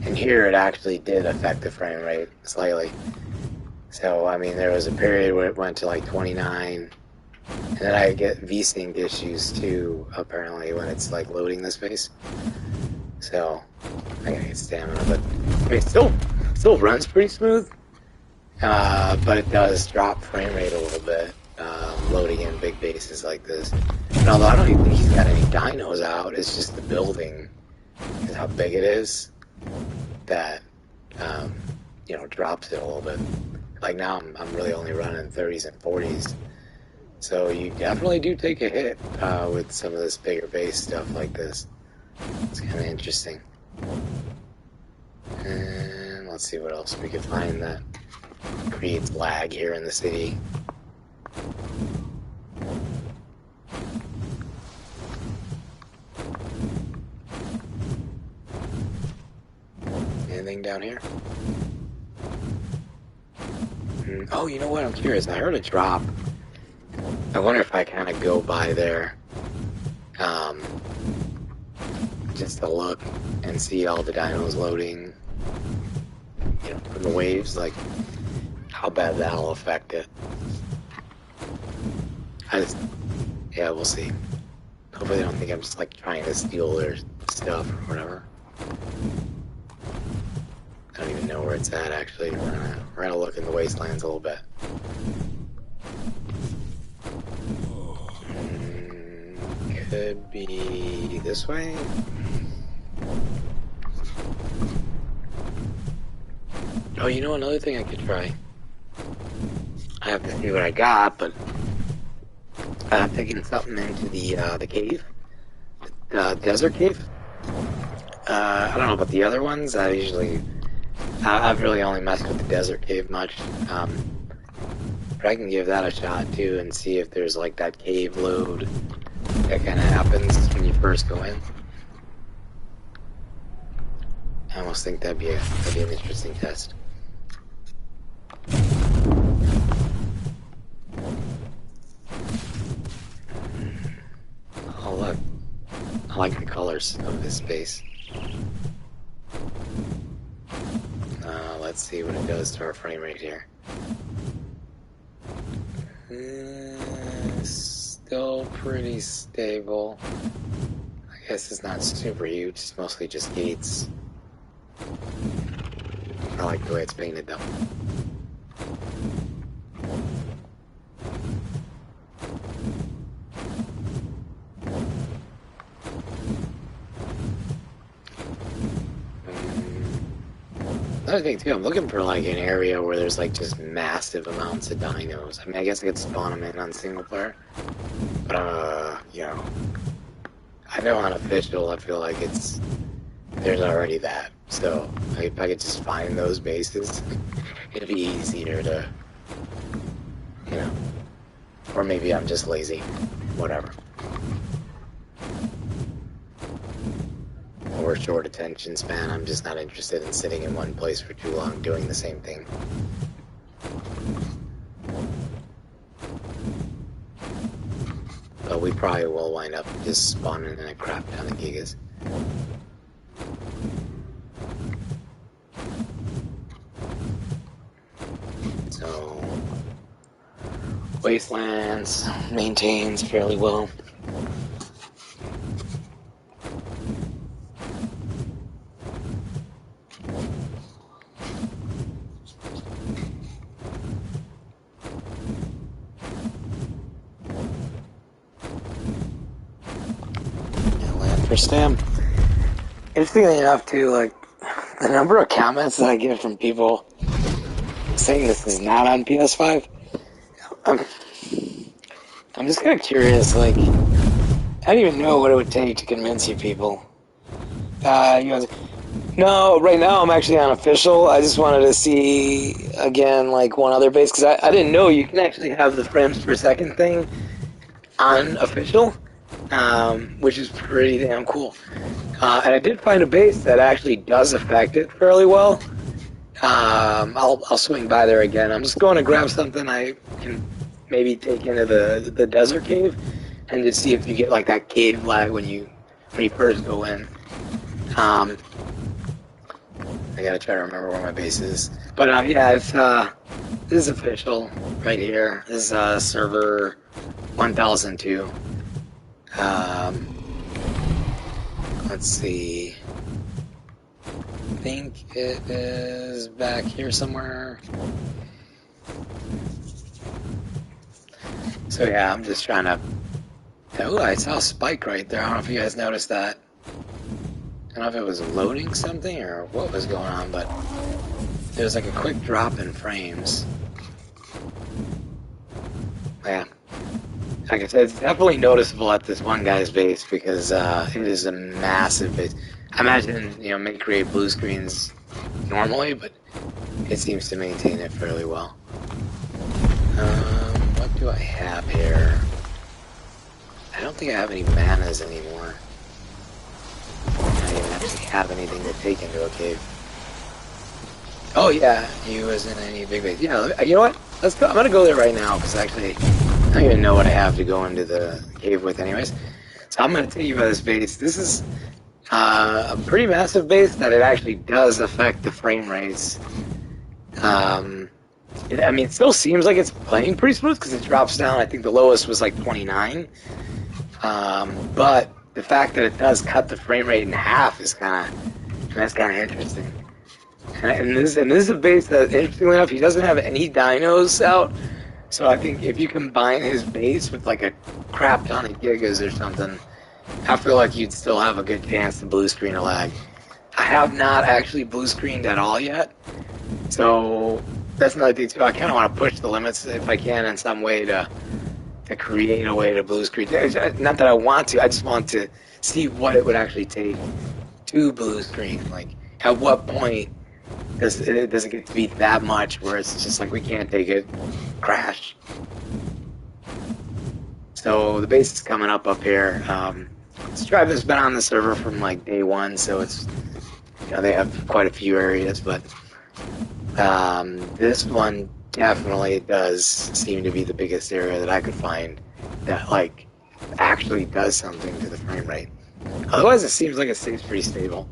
here it actually did affect the frame rate slightly. So, I mean, there was a period where it went to like 29, and then I get VSync issues too, apparently, when it's like loading this base. So, I gotta get stamina, but I mean, it still runs pretty smooth, but it does drop frame rate a little bit, loading in big bases like this. And although I don't even think he's got any dinos out, it's just the building is how big it is that, you know, drops it a little bit. Like now I'm really only running 30s and 40s. So you definitely do take a hit with some of this bigger base stuff like this. It's kind of interesting. And let's see what else we can find that creates lag here in the city. Anything down here? Oh, you know what? I'm curious. I heard a drop. I wonder if I kind of go by there, just to look and see all the dinos loading, you know, from the waves, like how bad that'll affect it. Yeah, we'll see. Hopefully they don't think I'm just like trying to steal their stuff or whatever. I don't even know where it's at, actually. We're gonna look in the wastelands a little bit. Could be this way. Oh, you know another thing I could try? I have to see what I got, but taking something into the cave, the desert cave. I don't know about the other ones. I've really only messed with the desert cave much. But I can give that a shot too and see if there's like that cave load that kind of happens when you first go in. I almost think that'd be an interesting test. Oh look, I like the colors of this space. Let's see what it does to our frame rate here. Still pretty stable. I guess it's not super huge, it's mostly just gates. I like the way it's painted though. Another thing too, I'm looking for like an area where there's like just massive amounts of dinos. I mean, I guess I could spawn them in on single player, but you know, I know on official, I feel like there's already that. So if I could just find those bases, it'd be easier to, you know, or maybe I'm just lazy, whatever. Or short attention span, I'm just not interested in sitting in one place for too long doing the same thing. But we probably will wind up just spawning in a crap ton of gigas. So, Wastelands maintains fairly well. Stamp. Interestingly enough, too, like the number of comments that I get from people saying this is not on PS5, I'm just kind of curious. Like, I don't even know what it would take to convince you people. You guys, no, right now I'm actually on official. I just wanted to see again, like one other base because I didn't know you can actually have the frames per second thing on official. Which is pretty damn cool. And I did find a base that actually does affect it fairly well. I'll swing by there again. I'm just going to grab something I can maybe take into the desert cave and just see if you get like that cave lag when you first go in. I gotta try to remember where my base is. But yeah, it's this is official right here. This is server 1002. Let's see. I think it is back here somewhere. So yeah, I'm just trying to... Oh, I saw a spike right there. I don't know if you guys noticed that. I don't know if it was loading something or what was going on, but there was like a quick drop in frames. Yeah. Like I said, it's definitely noticeable at this one guy's base because it is a massive base. I imagine, you know, may create blue screens normally, but it seems to maintain it fairly well. What do I have here? I don't think I have any manas anymore. I don't even actually have anything to take into a cave. Oh yeah, he was in any big base. Yeah, you know what? Let's go. I'm gonna go there right now because actually I don't even know what I have to go into the cave with anyways. So I'm going to tell you about this base. This is a pretty massive base that it actually does affect the frame rates. I mean, it still seems like it's playing pretty smooth because it drops down. I think the lowest was like 29. But the fact that it does cut the frame rate in half is that's kind of interesting. And this is a base that, interestingly enough, he doesn't have any dinos out. So I think if you combine his base with like a crap ton of gigas or something, I feel like you'd still have a good chance to blue screen a lag. I have not actually blue screened at all yet, so that's another thing too. I kind of want to push the limits if I can in some way to create a way to blue screen. Not that I want to, I just want to see what it would actually take to blue screen. Like at what point does it get to be that much where it's just like we can't take it, crash. So the base is coming up here. This tribe has been on the server from like day one, so it's, you know, they have quite a few areas, but this one definitely does seem to be the biggest area that I could find that like actually does something to the frame rate. Otherwise, it seems like it stays pretty stable.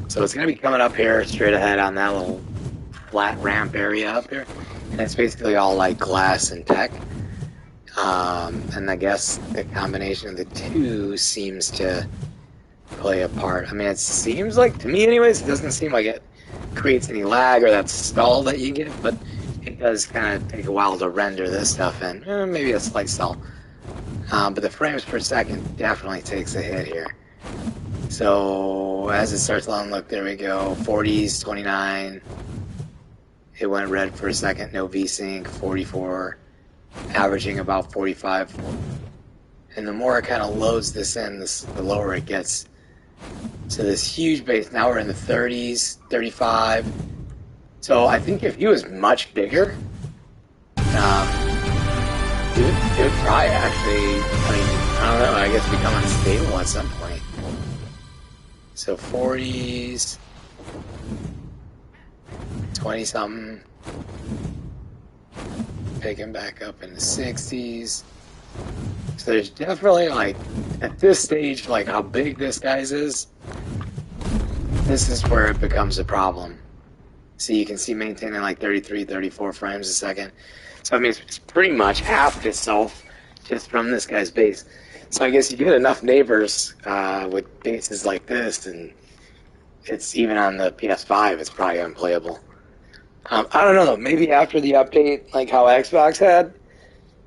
So it's going to be coming up here straight ahead on that little flat ramp area up here. And it's basically all like glass and tech. And I guess the combination of the two seems to play a part. I mean, it seems like, to me anyways, it doesn't seem like it creates any lag or that stall that you get, but it does kind of take a while to render this stuff in. Maybe a slight stall. But the frames per second definitely takes a hit here. So as it starts to unlock, there we go. 40s, 29. It went red for a second. No VSync. 44, averaging about 45. And the more it kind of loads this in, the lower it gets. So this huge base. Now we're in the 30s, 35. So I think if he was much bigger, it would probably actually, I don't know, I guess become unstable at some point. So 40s, 20 something, picking back up in the 60s. So there's definitely, like, at this stage, like how big this guy's is, this is where it becomes a problem. So you can see maintaining like 33, 34 frames a second. So I mean, it's pretty much half itself just from this guy's base. So I guess you get enough neighbors with bases like this, and it's even on the PS5, it's probably unplayable. I don't know, maybe after the update, like how Xbox had,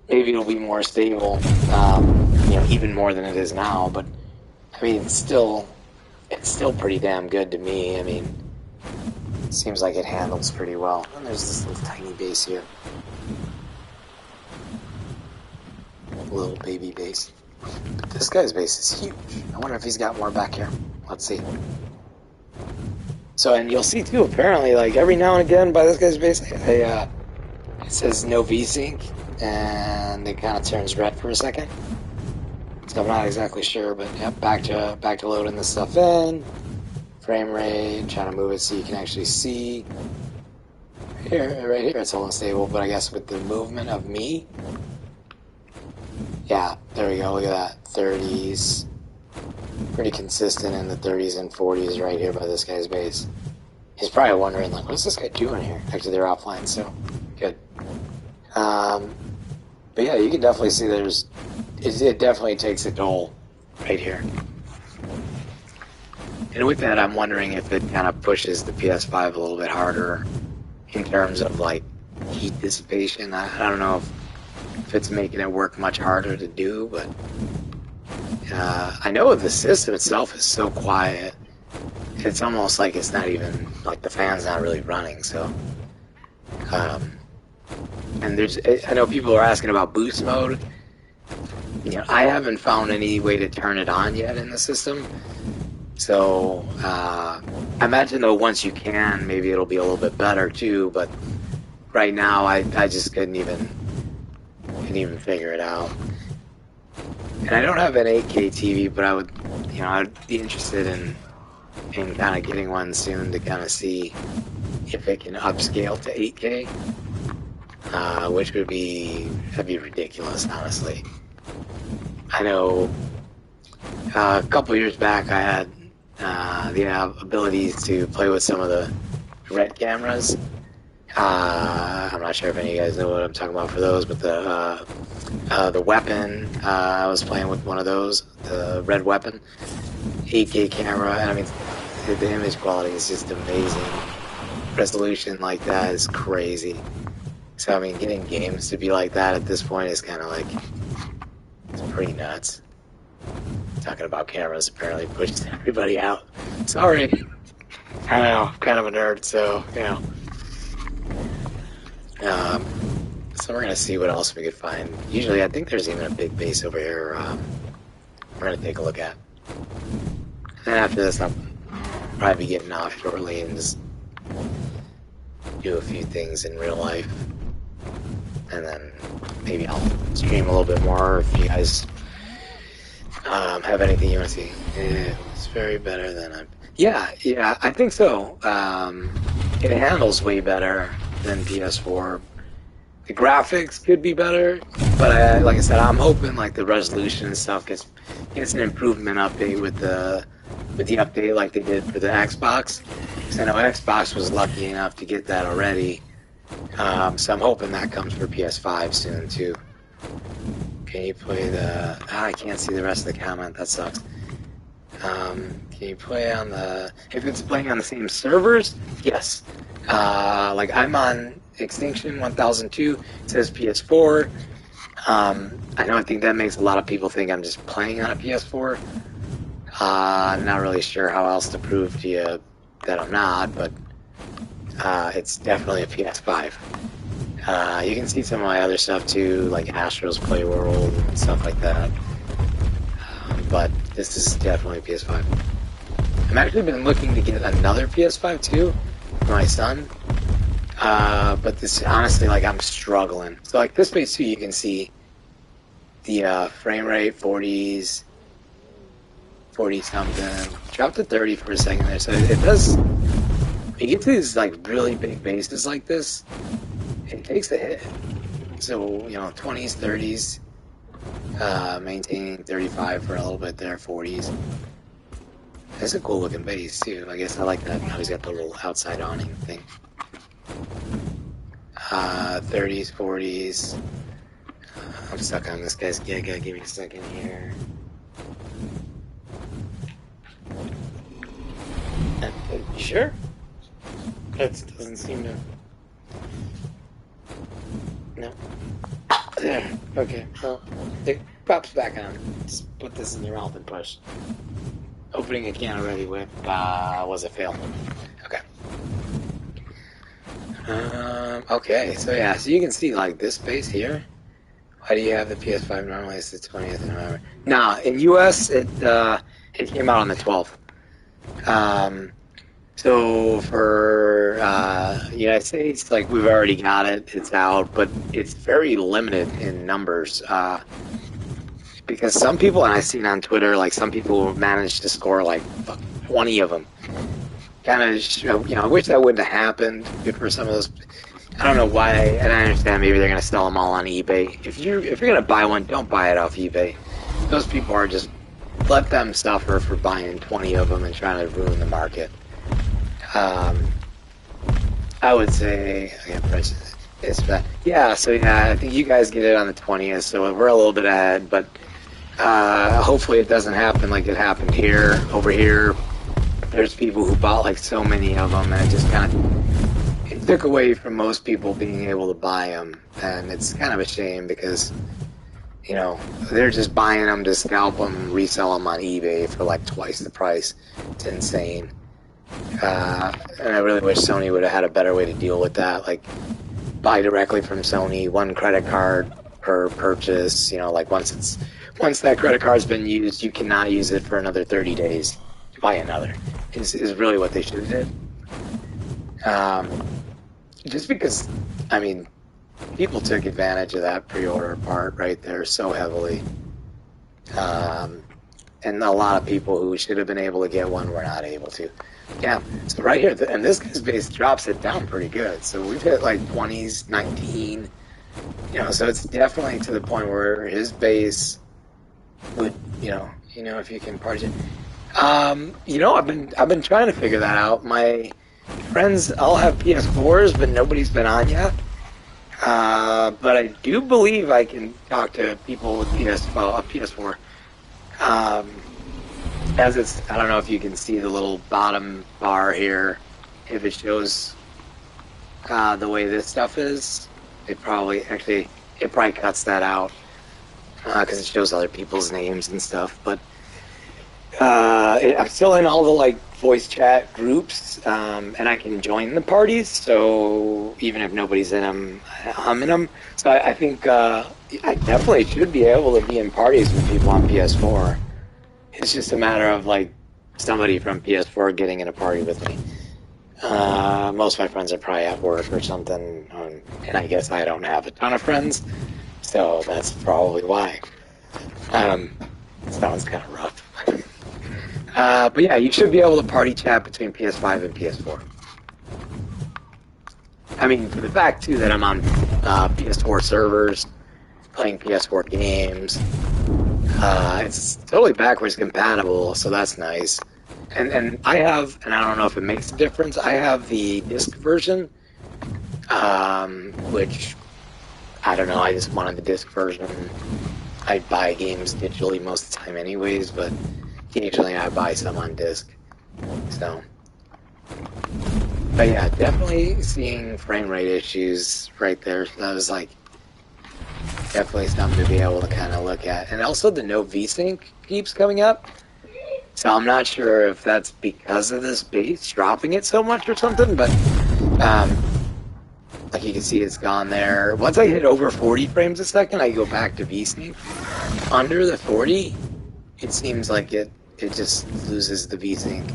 maybe it'll be more stable, even more than it is now. But I mean, it's still pretty damn good to me. I mean, it seems like it handles pretty well. And there's this little tiny base here, little baby base. But this guy's base is huge. I wonder if he's got more back here. Let's see. So, and you'll see too, apparently, like every now and again by this guy's base, it says no VSync, and it kind of turns red for a second. So I'm not exactly sure, but yep, back to loading this stuff in. Frame rate, trying to move it so you can actually see. Right here, it's all unstable, but I guess with the movement of me, yeah, there we go. Look at that, 30s. Pretty consistent in the 30s and 40s right here by this guy's base. He's probably wondering, like, what's this guy doing here? Actually, they're offline, so good. But yeah, you can definitely see it definitely takes a toll right here. And with that, I'm wondering if it kind of pushes the PS5 a little bit harder in terms of, like, heat dissipation. I don't know if it's making it work much harder to do, but I know the system itself is so quiet. It's almost like it's not even, like, the fan's not really running, so. And I know people are asking about boost mode. I haven't found any way to turn it on yet in the system. So, I imagine though once you can, maybe it'll be a little bit better too, but right now I just couldn't even figure it out. And I don't have an 8K TV, but I'd be interested in kind of getting one soon to kind of see if it can upscale to 8K, which would be ridiculous, honestly. I know a couple years back I had the abilities to play with some of the red cameras. I'm not sure if any of you guys know what I'm talking about for those, but the weapon, I was playing with one of those, the red weapon, 8K camera, and I mean, the image quality is just amazing. Resolution like that is crazy. So I mean, getting games to be like that at this point is kind of like, it's pretty nuts. Talking about cameras apparently pushes everybody out. Sorry. I know, I'm kind of a nerd, so, so we're going to see what else we could find. Usually, I think there's even a big base over here we're going to take a look at. And after this, I'll probably be getting off shortly and just do a few things in real life. And then maybe I'll stream a little bit more if you guys have anything you want to see. It's very better than Yeah, I think so. It handles way better than PS4. The graphics could be better, but like I said, I'm hoping like the resolution and stuff gets an improvement update with the update like they did for the Xbox. Because I know Xbox was lucky enough to get that already. So I'm hoping that comes for PS5 soon too. Can you play the... I can't see the rest of the comment. That sucks. Can you play on the... If it's playing on the same servers, yes. Like I'm on Extinction 1002. It says PS4. I think that makes a lot of people think I'm just playing on a PS4. Not really sure how else to prove to you that I'm not, but it's definitely a PS5. You can see some of my other stuff too, like Astro's Playworld and stuff like that. But this is definitely a PS5. I'm actually been looking to get another PS5 too for my son. But this, honestly, like, I'm struggling. So, like, this base too, you can see the frame rate, 40s, 40 something. Dropped to 30 for a second there. So it does, when you get to these, like, really big bases like this, it takes a hit. So, 20s, 30s, maintaining 35 for a little bit there, 40s. That's a cool looking base too. I guess I like that. Now he's got the little outside awning thing. 30s, 40s. I'm stuck on this guy's Giga. Give me a second here. You sure? That doesn't seem to. No. There. Okay. Well, it pops back on. Just put this in your mouth and push. Opening a can of Ready Whip was a fail. Okay. Okay, so yeah, so you can see, like, this base here. Why do you have the PS5 normally? It's the 20th of November. Nah, in US, it came out on the 12th. So for United States, like, we've already got it. It's out, but it's very limited in numbers. Because some people, and I've seen on Twitter, like, some people managed to score, like, 20 of them. Kind of, I wish that wouldn't have happened for some of those. I don't know why, and I understand maybe they're going to sell them all on eBay. If you're going to buy one, don't buy it off eBay. Those people are just, let them suffer for buying 20 of them and trying to ruin the market. I would say, yeah, so yeah, I think you guys get it on the 20th, so we're a little bit ahead, but hopefully it doesn't happen like it happened here. Over here, there's people who bought like so many of them, and it just kind of, it took away from most people being able to buy them, and it's kind of a shame because, they're just buying them to scalp them, resell them on eBay for like twice the price. It's insane. And I really wish Sony would have had a better way to deal with that, like buy directly from Sony, one credit card per purchase, like once that credit card's been used, you cannot use it for another 30 days. Buy another. Is really what they should have did. Just because, I mean, people took advantage of that pre-order part right there so heavily. And a lot of people who should have been able to get one were not able to. Yeah, so right here, and this guy's base drops it down pretty good. So we've hit like 20s, 19, so it's definitely to the point where his base would, if you can party. I've been trying to figure that out. My friends all have PS4s, but nobody's been on yet. But I do believe I can talk to people with PS4. As it's, I don't know if you can see the little bottom bar here. If it shows the way this stuff is, it probably cuts that out because it shows other people's names and stuff. But I'm still in all the like voice chat groups, and I can join the parties. So even if nobody's in them, I'm in them. So I think I definitely should be able to be in parties with people on PS4. It's just a matter of like somebody from PS4 getting in a party with me. Most of my friends are probably at work or something, and I guess I don't have a ton of friends, so that's probably why. Sounds kind of rough. But yeah, you should be able to party chat between PS5 and PS4. I mean, for the fact too that I'm on PS4 servers, playing PS4 games. It's totally backwards compatible, so that's nice. And I have, and I don't know if it makes a difference, I have the disc version, which, I don't know, I just wanted the disc version. I buy games digitally most of the time anyways, but occasionally I buy some on disc. So, but yeah, definitely seeing frame rate issues right there. That was like, definitely something to be able to kind of look at. And also the no VSync keeps coming up. So I'm not sure if that's because of this base dropping it so much or something, but like you can see it's gone there. Once I hit over 40 frames a second, I go back to VSync. Under the 40, it seems like it just loses the VSync.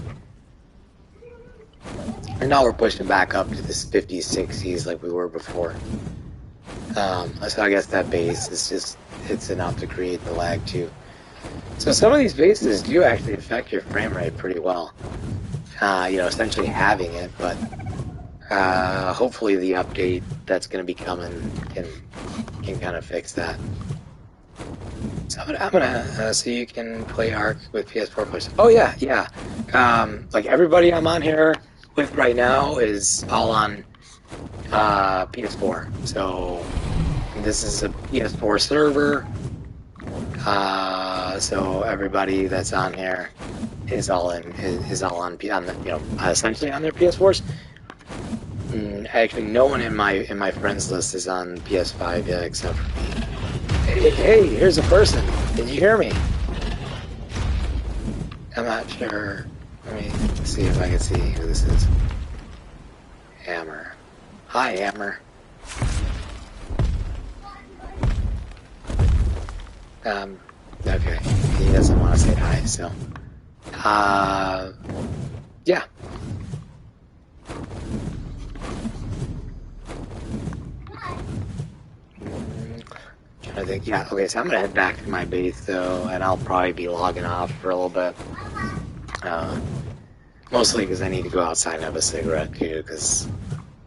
And now we're pushing back up to this 50s, 60s like we were before. So I guess that base is just, it's enough to create the lag too. So some of these bases do actually affect your frame rate pretty well. Essentially having it, but hopefully the update that's going to be coming can kind of fix that. So I'm gonna so you can play Ark with PS4 players. Oh yeah. Like everybody I'm on here with right now is all on PS4. So this is a PS4 server. So everybody that's on here is all on essentially on their PS4s. Actually, no one in my friends list is on PS5 yet, except for me. Hey, here's a person. Can you hear me? I'm not sure. Let me see if I can see who this is. Hammer. Hi, Hammer. Okay. He doesn't want to say hi, so. Yeah. I think, yeah, okay, so I'm gonna head back to my base though, and I'll probably be logging off for a little bit. Mostly because I need to go outside and have a cigarette too, because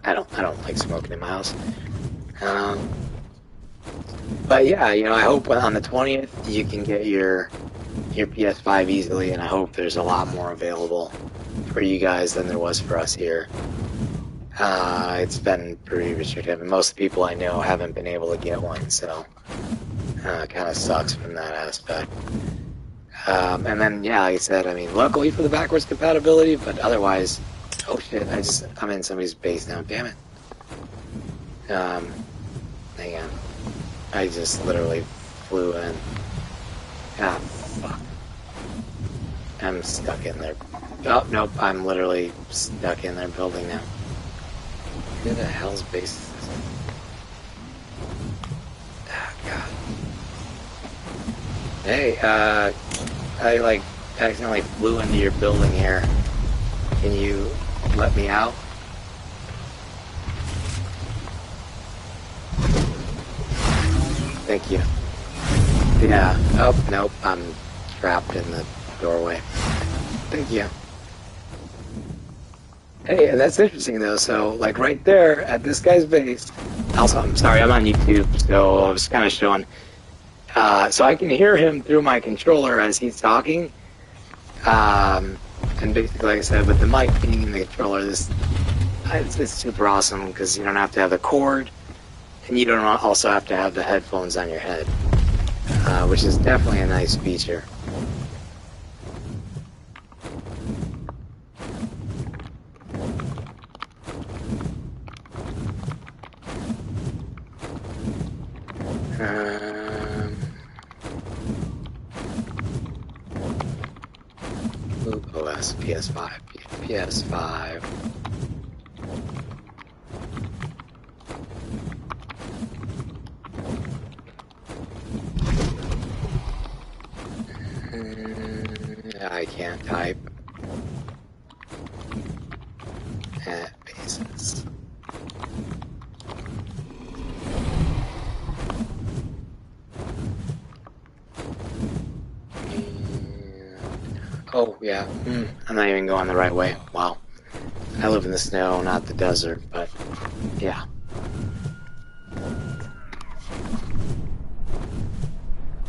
I don't like smoking in my house. But yeah, I hope on the 20th you can get your PS5 easily, and I hope there's a lot more available for you guys than there was for us here. It's been pretty restrictive, and most people I know haven't been able to get one, so it kind of sucks from that aspect. And then, yeah, like I said, I mean, luckily for the backwards compatibility, but otherwise, oh shit, I'm in somebody's base now, damn it. Hang on. I just literally flew in. Ah, fuck. I'm stuck in there. Oh, nope, I'm literally stuck in their building now. Who the hell's base is this? Oh, God. Hey, I, like, accidentally flew into your building here. Can you let me out? Thank you. Yeah. Oh, nope, I'm trapped in the doorway. Thank you. Hey, and that's interesting though, so like right there at this guy's base, also, I'm sorry, I'm on YouTube, so I was kind of showing, so I can hear him through my controller as he's talking, and basically, like I said, with the mic being in the controller, it's super awesome, because you don't have to have the cord, and you don't also have to have the headphones on your head, which is definitely a nice feature. OS, PS5, PS5. I can't type. Bases. Oh, yeah. I'm not even going the right way. Wow. I live in the snow, not the desert, but yeah.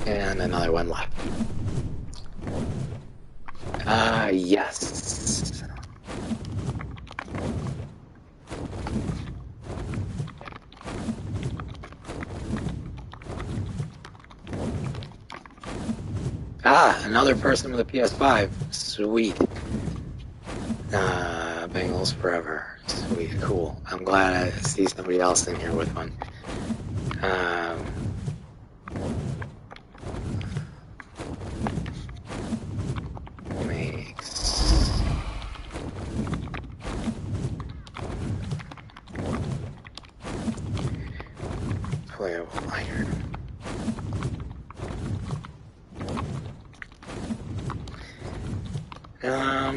And another one left. Yes. Another person with a PS5. Sweet. Bengals forever. Sweet, cool. I'm glad I see somebody else in here with one.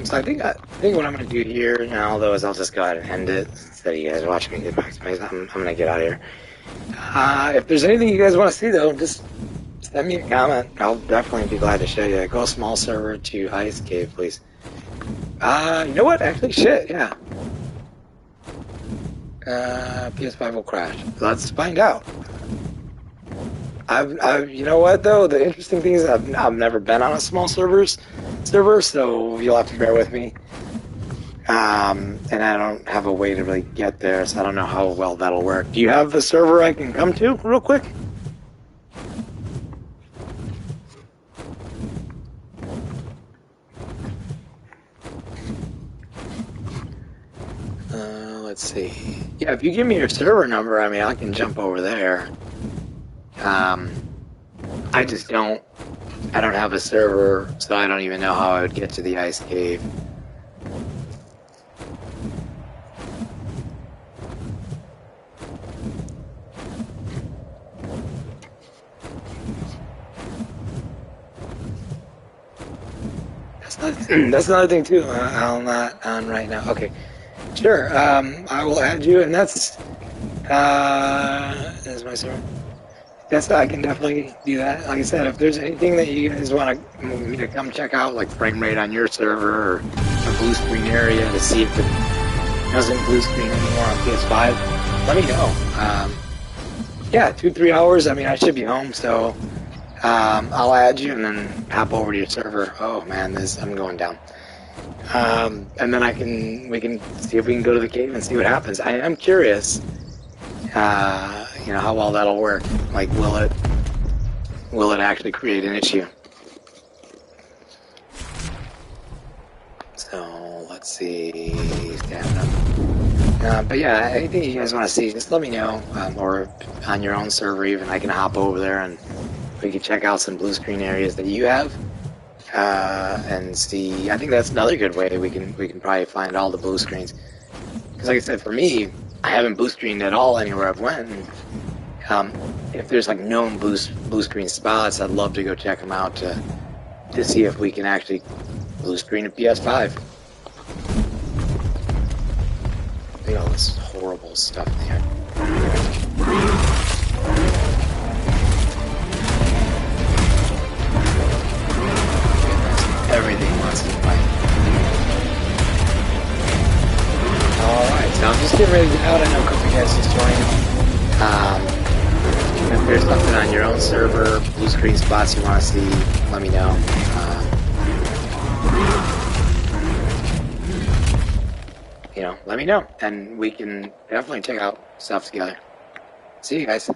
So I think what I'm gonna do here now, though, is I'll just go ahead and end it instead of you guys watching me get back to my. I'm gonna get out of here. If there's anything you guys want to see, though, just send me a comment. I'll definitely be glad to show you. Go small server to Ice Cave, please. You know what? Actually, shit, yeah. PS5 will crash. Let's find out. you know what though? The interesting thing is I've never been on a small server, so you'll have to bear with me. And I don't have a way to really get there, so I don't know how well that'll work. Do you have a server I can come to real quick? Let's see. Yeah, if you give me your server number, I mean, I can jump over there. I just don't. I don't have a server, so I don't even know how I would get to the ice cave. That's another thing too. I'm not on right now. Okay, sure. I will add you, and that's my server. That's I can definitely do that. Like I said, if there's anything that you guys want me to come check out, like frame rate on your server or a blue screen area to see if it doesn't blue screen anymore on PS5, let me know. Yeah, 2-3 hours. I mean, I should be home, so I'll add you and then hop over to your server. Oh man, I'm going down. And then we can see if we can go to the cave and see what happens. I am curious. You know how well that'll work. Like, will it actually create an issue? So let's see. But yeah, anything you guys want to see, just let me know. Or on your own server, even I can hop over there and we can check out some blue screen areas that you have. And see. I think that's another good way we can probably find all the blue screens. Because like I said, for me, I haven't blue screened at all anywhere I've went. And, if there's like known blue screen spots, I'd love to go check them out to see if we can actually blue screen a PS5. Look at all this horrible stuff in here. Everything wants to fight. Alright, so I'm just getting ready to get out. I know a couple of you guys just joined. If there's something on your own server, blue screen spots you want to see, let me know. Let me know, and we can definitely check out stuff together. See you guys.